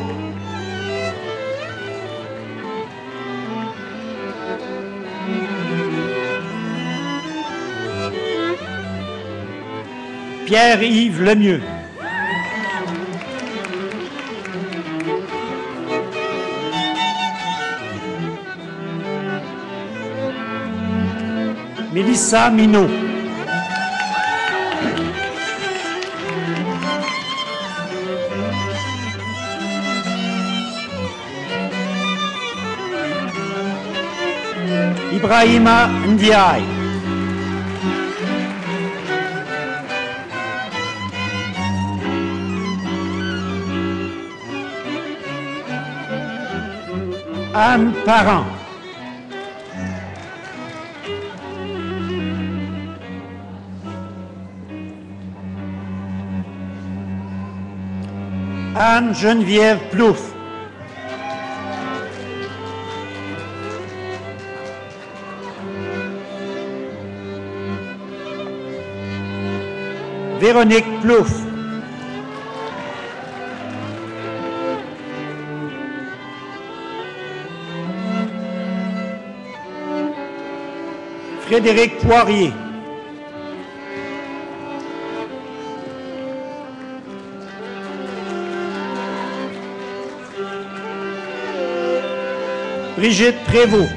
Pierre-Yves Lemieux. Mélissa Minot. Ibrahima Ndiaye. Anne Parent. Anne-Geneviève Plouffe. Véronique Plouffe. Frédéric Poirier. Brigitte Prévost.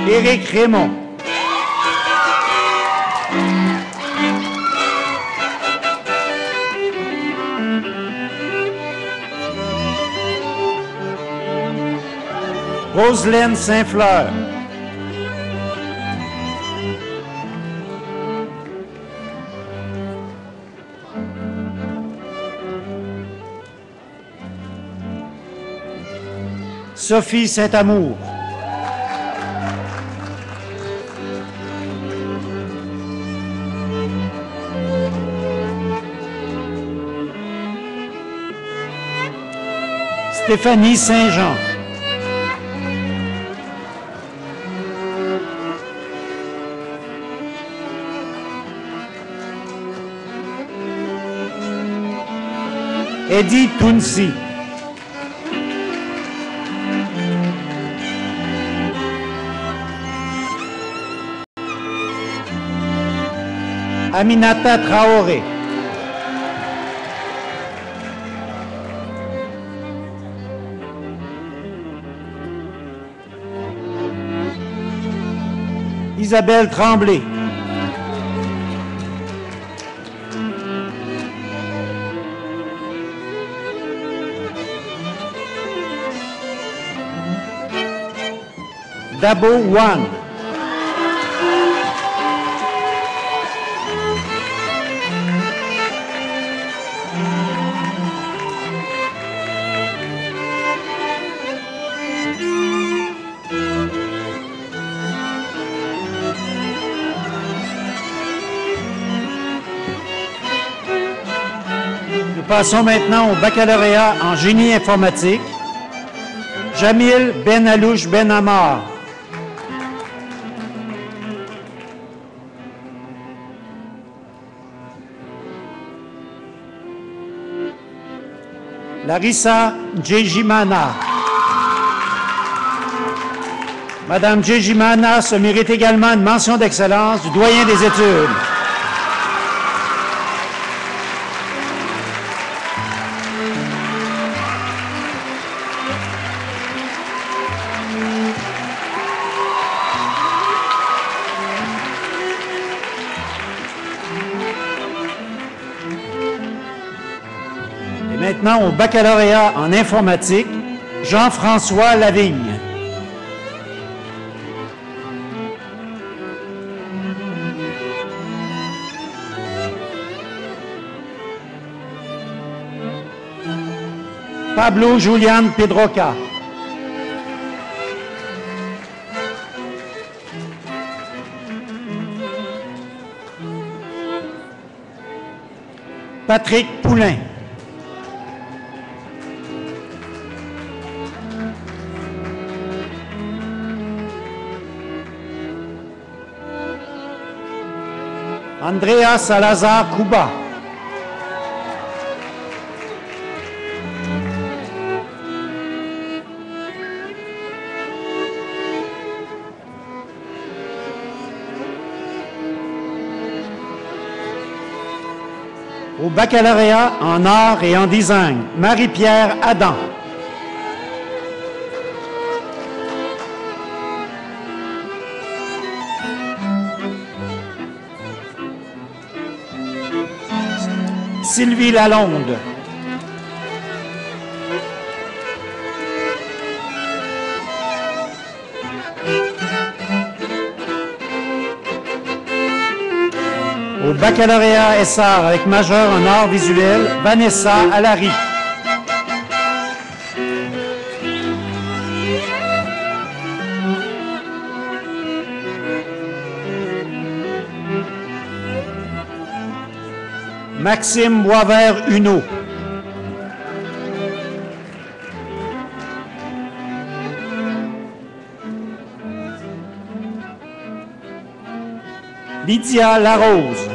Éric Raymond. Roselaine Saint-Fleur. Sophie Saint-Amour. Stéphanie Saint-Jean. Eddie Tounsi. Aminata Traoré. Isabelle Tremblay. Dabo Wan. Nous passons maintenant au baccalauréat en génie informatique. Jamil Ben Alouche Ben Amar. Larissa Djejimana. Madame Djejimana se mérite également une mention d'excellence du doyen des études. Maintenant, au baccalauréat en informatique, Jean-François Lavigne. Pablo Julián Pedroca. Patrick Poulain. Andrea Salazar Cuba. Au baccalauréat en art et en design, Marie-Pierre Adam. Sylvie Lalonde. Au baccalauréat SR avec majeur en art visuel, Vanessa Allary. Maxime Boisvert-Huneau. Lydia Larose.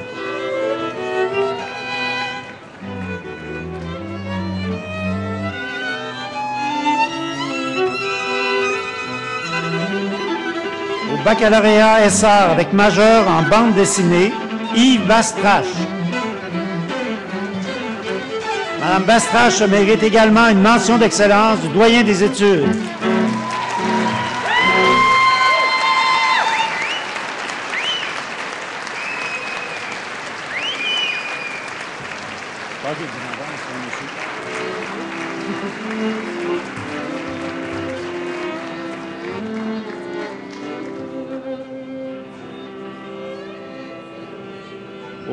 Au baccalauréat SR avec majeur en bande dessinée, Yves Bastrache. Madame Bastrache mérite également une mention d'excellence du doyen des études.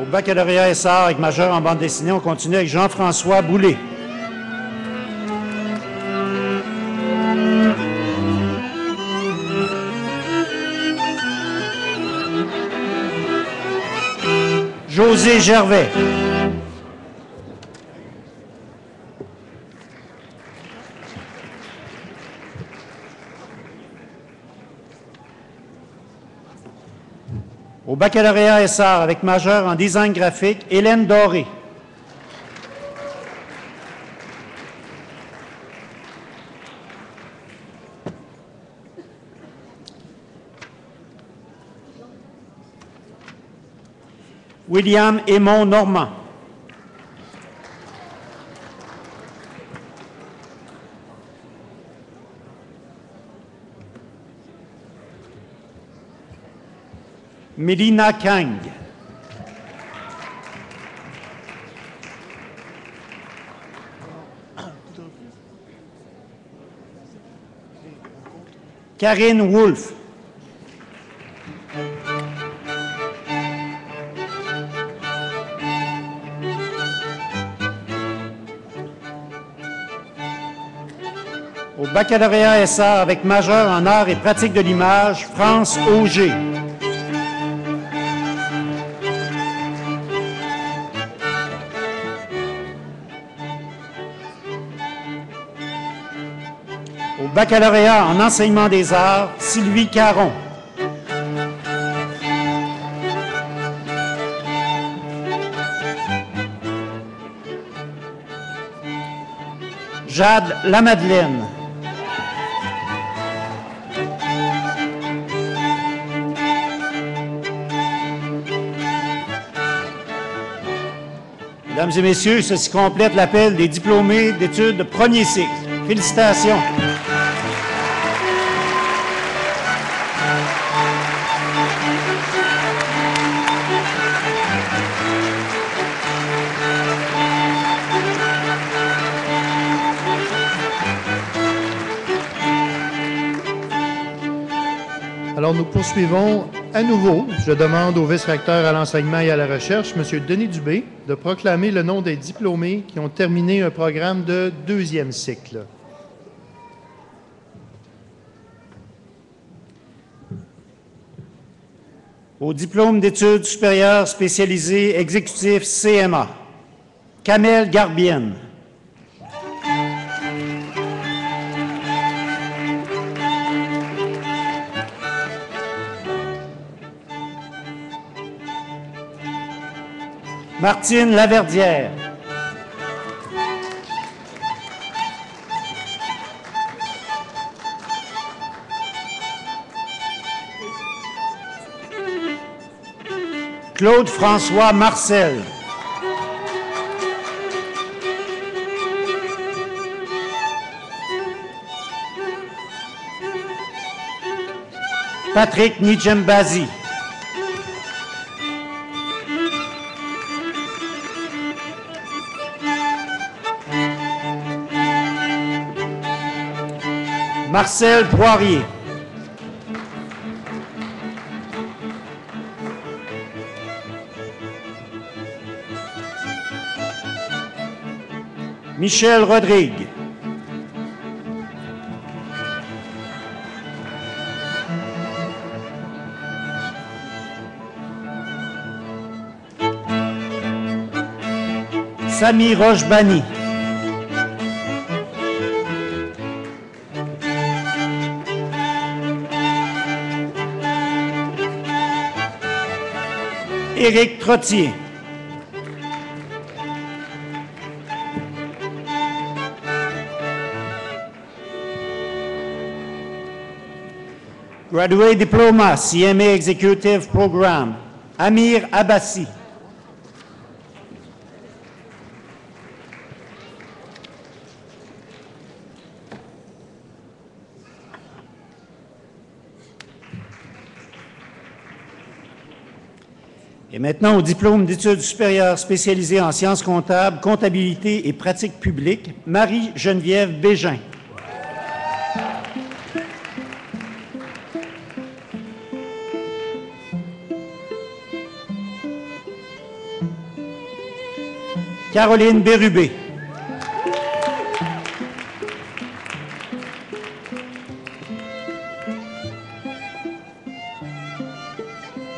Au baccalauréat SR avec majeur en bande dessinée, on continue avec Jean-François Boulay. José Gervais. Au baccalauréat SR avec majeur en design graphique, Hélène Doré. William Aymon Normand. Mélina Kang. Karine Wolfe. Au baccalauréat SR avec majeur en art et pratique de l'image, France Auger. Au baccalauréat en enseignement des arts, Sylvie Caron. Jade Lamadeleine. Mesdames et messieurs, ceci complète l'appel des diplômés d'études de premier cycle. Félicitations. Alors, nous poursuivons à nouveau. Je demande au vice-recteur à l'enseignement et à la recherche, M. Denis Dubé, de proclamer le nom des diplômés qui ont terminé un programme de deuxième cycle. Au diplôme d'études supérieures spécialisées exécutif CMA, Kamel Garbienne. Martine Laverdière. Claude-François Marcel. Patrick Nijembazi. Marcel Poirier. Michel Rodrigue. Sami Rochbani. Éric Trottier. Graduate Diploma, CMA Executive Program, Amir Abbasi. Et maintenant, au diplôme d'études supérieures spécialisées en sciences comptables, comptabilité et pratiques publiques, Marie-Geneviève Bégin. Caroline Bérubé.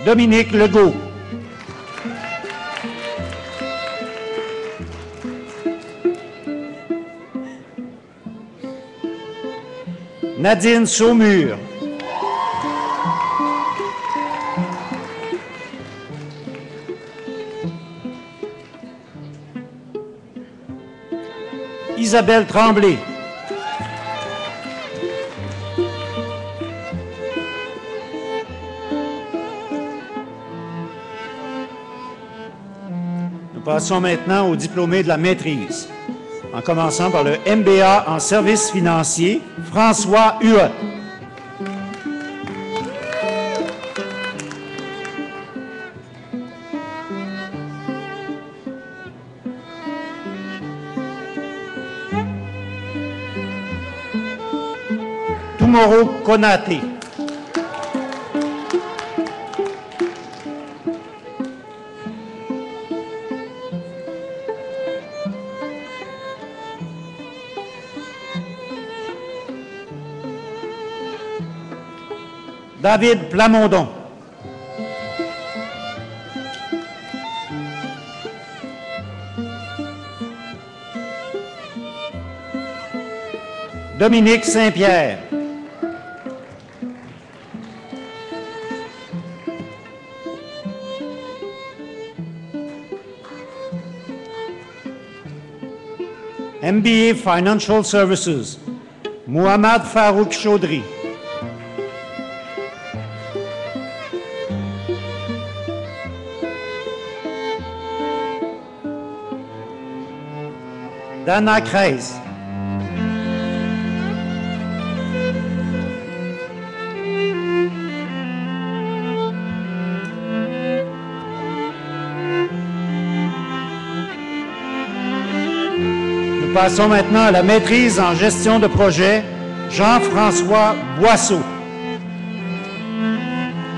Dominique Legault. Nadine Saumur. Isabelle Tremblay. Nous passons maintenant aux diplômés de la maîtrise, en commençant par le MBA en services financiers, François Huot. Tomoro Konate. David Plamondon. Dominique Saint-Pierre. MBA Financial Services, Mohamed Farouk Chaudhry. Dana Kreis. Nous passons maintenant à la maîtrise en gestion de projet, Jean-François Boisseau.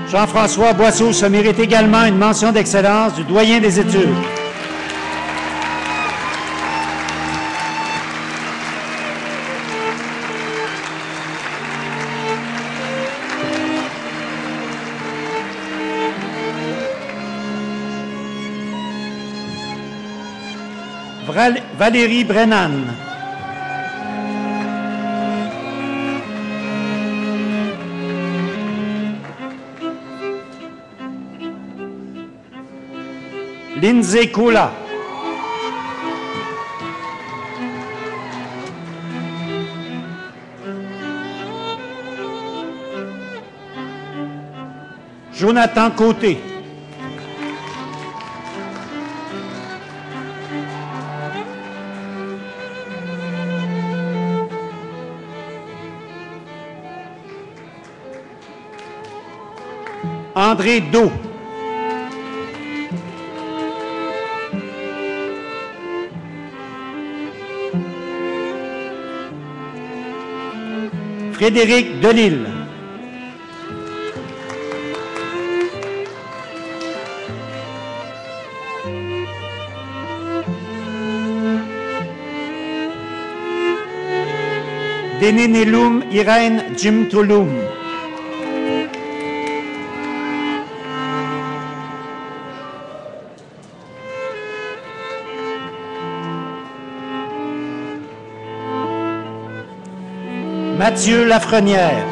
Jean-François Boisseau se mérite également une mention d'excellence du doyen des études. Valérie Brennan. Lindsay Koula. Jonathan Côté. André Do. Frédéric Delille. Deneneloum Irène Jimtoloum. Mathieu Lafrenière.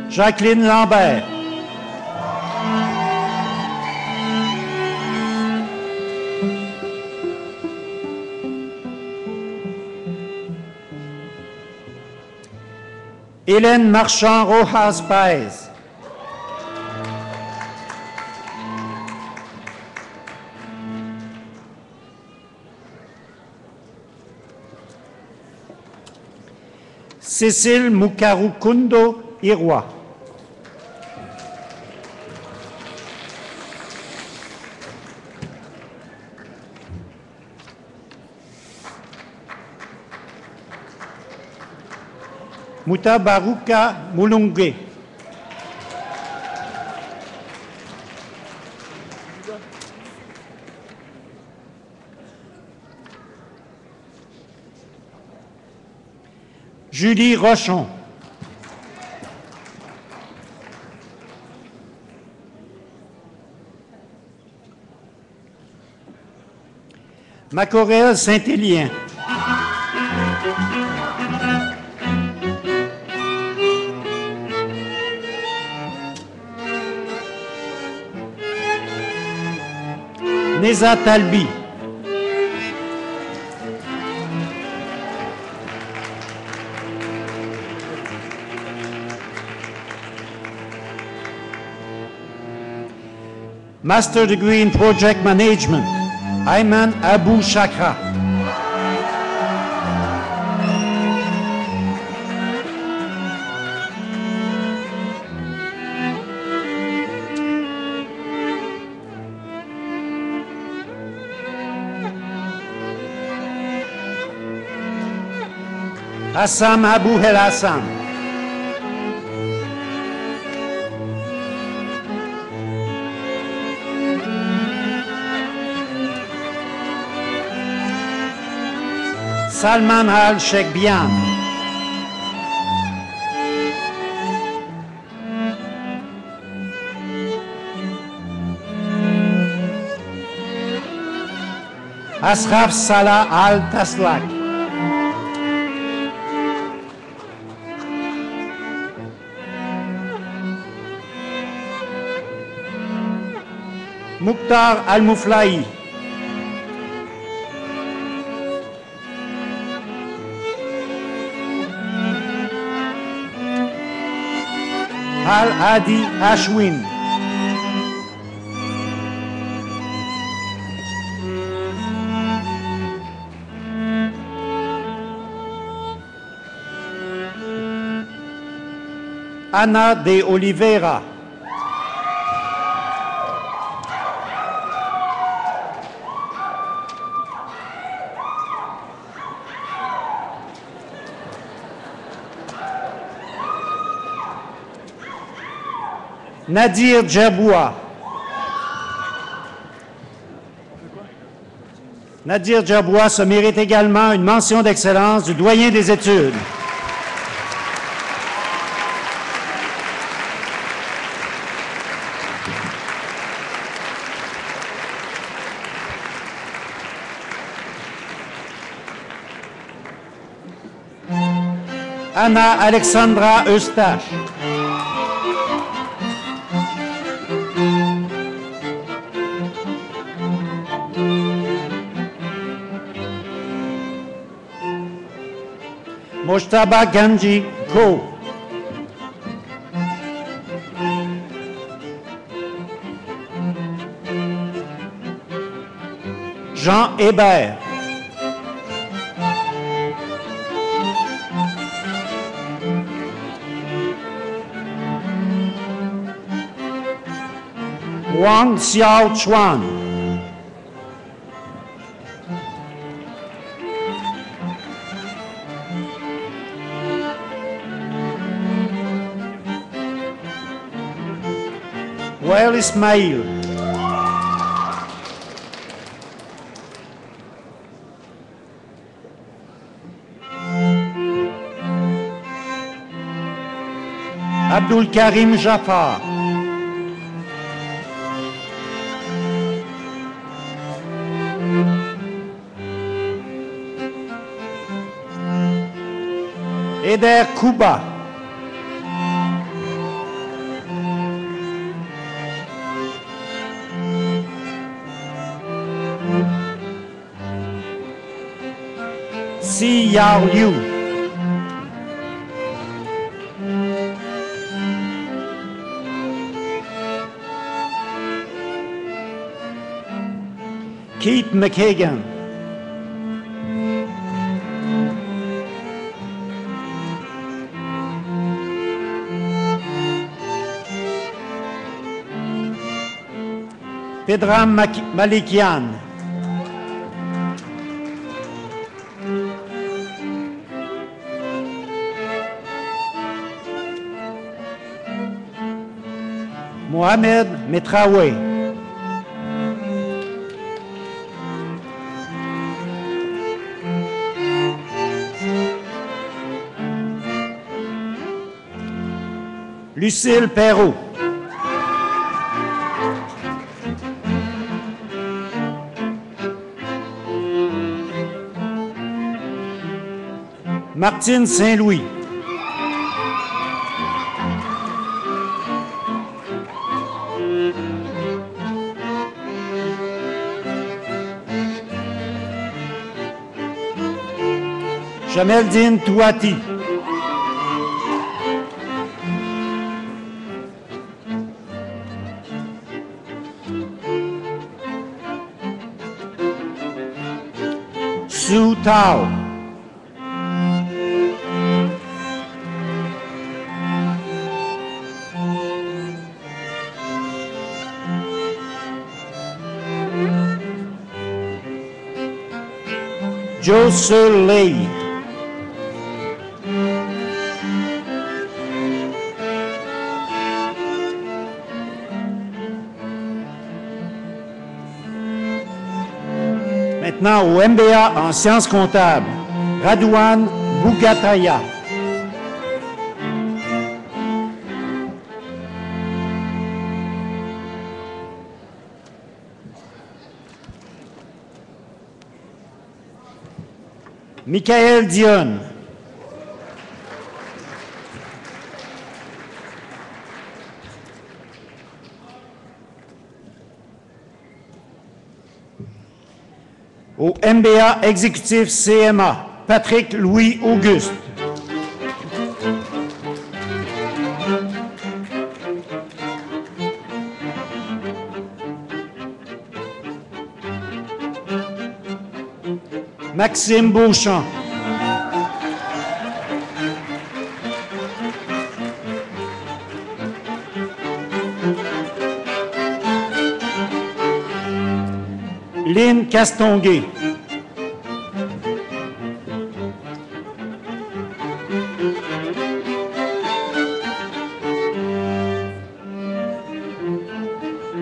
Jacqueline Lambert. Hélène Marchand-Rojas-Paez. Cécile Moukarukundo Iroy. Mutabaruka Mulunge. Julie Rochon. Macorel Saint-Élien. Neza Talbi. Master Degree in Project Management, Ayman Abu Shakra. Hassam Abu El Hassan. Salman Al Shekbian. Ashraf Salah Al Taslak. Mukhtar Al-Muflahi. Al-Adi Ashwin. Ana de Oliveira. Nadir Djaboua. Nadir Djaboua se mérite également une mention d'excellence du doyen des études. Anna Alexandra Eustache. Mojtaba Ganji Ko. Jean Hébert. Wang Xiao Chuan. Wael Ismail. Abdul Karim Jafar. Eder Kuba. Si Yao Liu. Keith McKagan. Pedram Malikian. Mohamed Metraoui. Lucille Perrault. Martine Saint-Louis. Jameldine Touati. Sue Tao. Joe Surley. Maintenant au MBA en sciences comptables, Radouane Bougataya. Michael Dionne. Au MBA exécutif CMA, Patrick Louis Auguste. Maxime Beauchamp. Lynn Castonguay.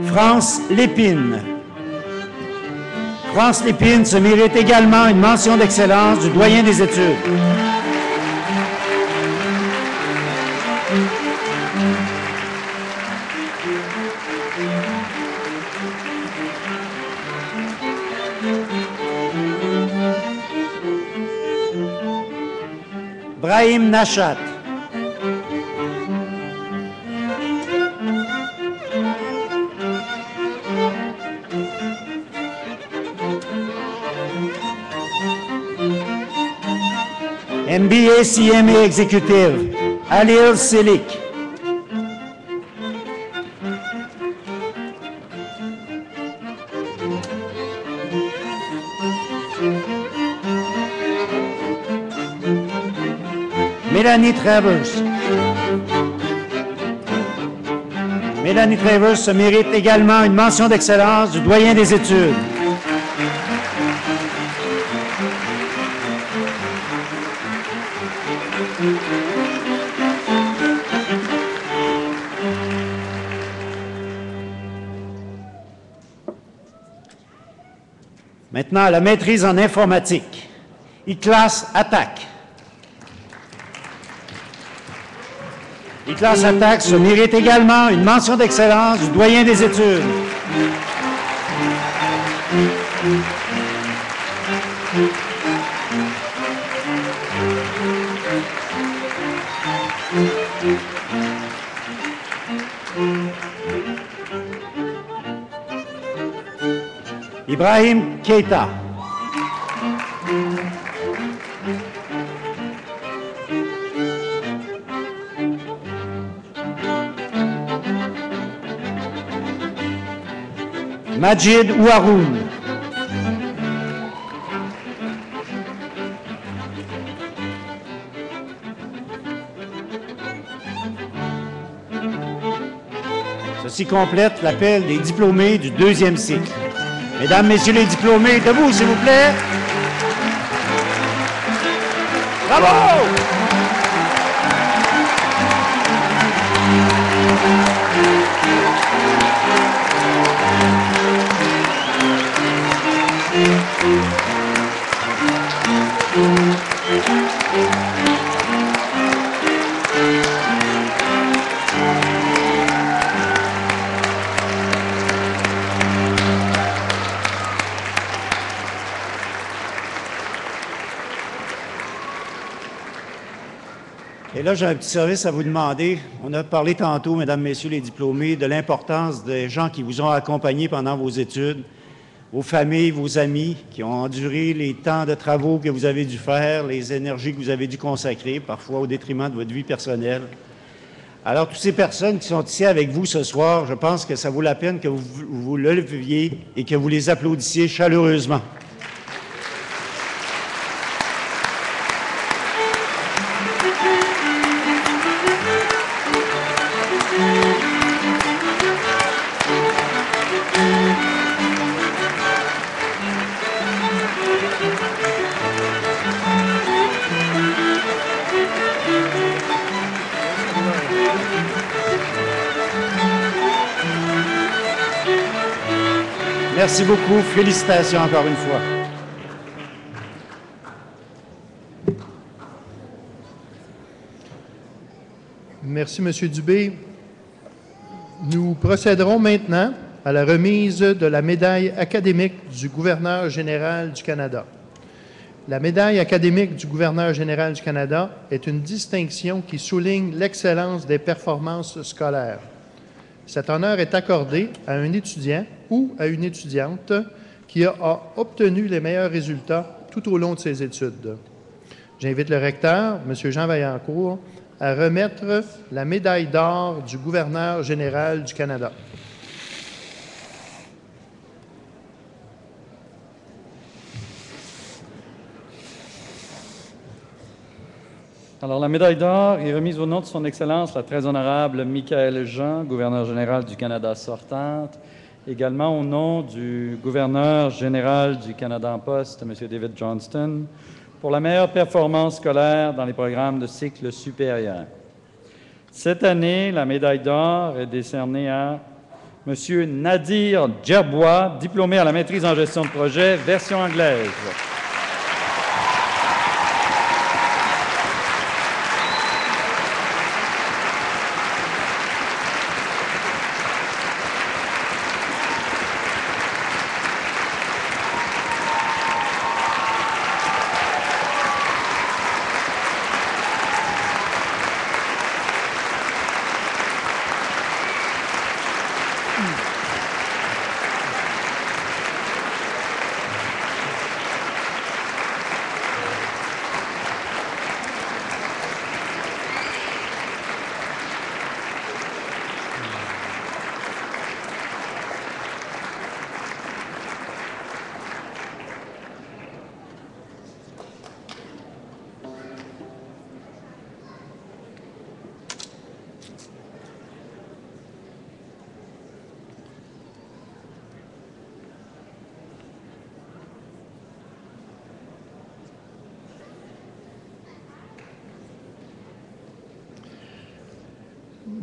France Lépine. France Lépine se mérite également une mention d'excellence du doyen des études. Brahim Nashat. MBA CMA Executive, Alil Selik. Mélanie Travers. Mélanie Travers se mérite également une mention d'excellence du doyen des études. Maintenant, la maîtrise en informatique. ICLAS Attaque. ICLAS Attaque se mérite également une mention d'excellence du doyen des études. Ibrahim Keita. Majid Ouaroun. Ceci complète l'appel des diplômés du deuxième cycle. Mesdames, Messieurs les diplômés, debout, s'il vous plaît. Bravo! Et là, j'ai un petit service à vous demander. On a parlé tantôt, Mesdames, Messieurs les diplômés, de l'importance des gens qui vous ont accompagnés pendant vos études, vos familles, vos amis, qui ont enduré les temps de travaux que vous avez dû faire, les énergies que vous avez dû consacrer, parfois au détriment de votre vie personnelle. Alors, toutes ces personnes qui sont ici avec vous ce soir, je pense que ça vaut la peine que vous vous leviez et que vous les applaudissiez chaleureusement. Merci beaucoup. Félicitations encore une fois. Merci, M. Dubé. Nous procéderons maintenant à la remise de la médaille académique du gouverneur général du Canada. La médaille académique du gouverneur général du Canada est une distinction qui souligne l'excellence des performances scolaires. Cet honneur est accordé à un étudiant ou à une étudiante qui a obtenu les meilleurs résultats tout au long de ses études. J'invite le recteur, M. Jean Vaillancourt, à remettre la médaille d'or du gouverneur général du Canada. Alors, la médaille d'or est remise au nom de son Excellence, la très honorable Michaëlle Jean, gouverneur général du Canada sortante, également au nom du gouverneur général du Canada en poste, M. David Johnston, pour la meilleure performance scolaire dans les programmes de cycle supérieur. Cette année, la médaille d'or est décernée à M. Nadir Djerbois, diplômé à la maîtrise en gestion de projet, version anglaise.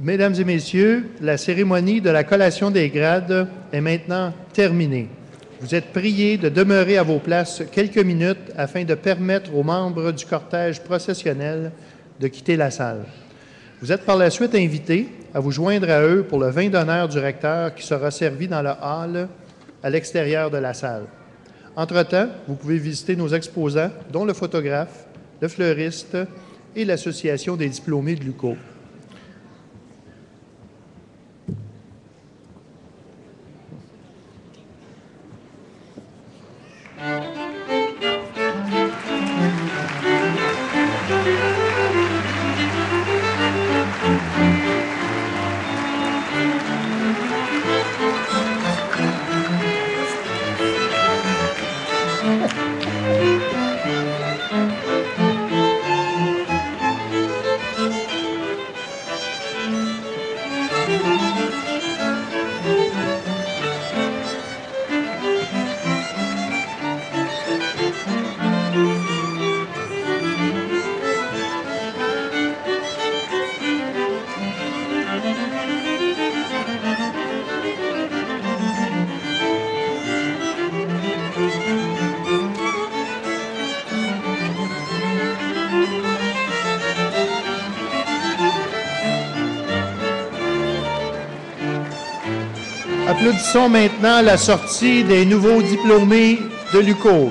Mesdames et messieurs, la cérémonie de la collation des grades est maintenant terminée. Vous êtes priés de demeurer à vos places quelques minutes afin de permettre aux membres du cortège processionnel de quitter la salle. Vous êtes par la suite invités à vous joindre à eux pour le vin d'honneur du recteur qui sera servi dans le hall à l'extérieur de la salle. Entre-temps, vous pouvez visiter nos exposants, dont le photographe, le fleuriste et l'Association des diplômés de l'UQO. Applaudissons maintenant la sortie des nouveaux diplômés de l'UQO.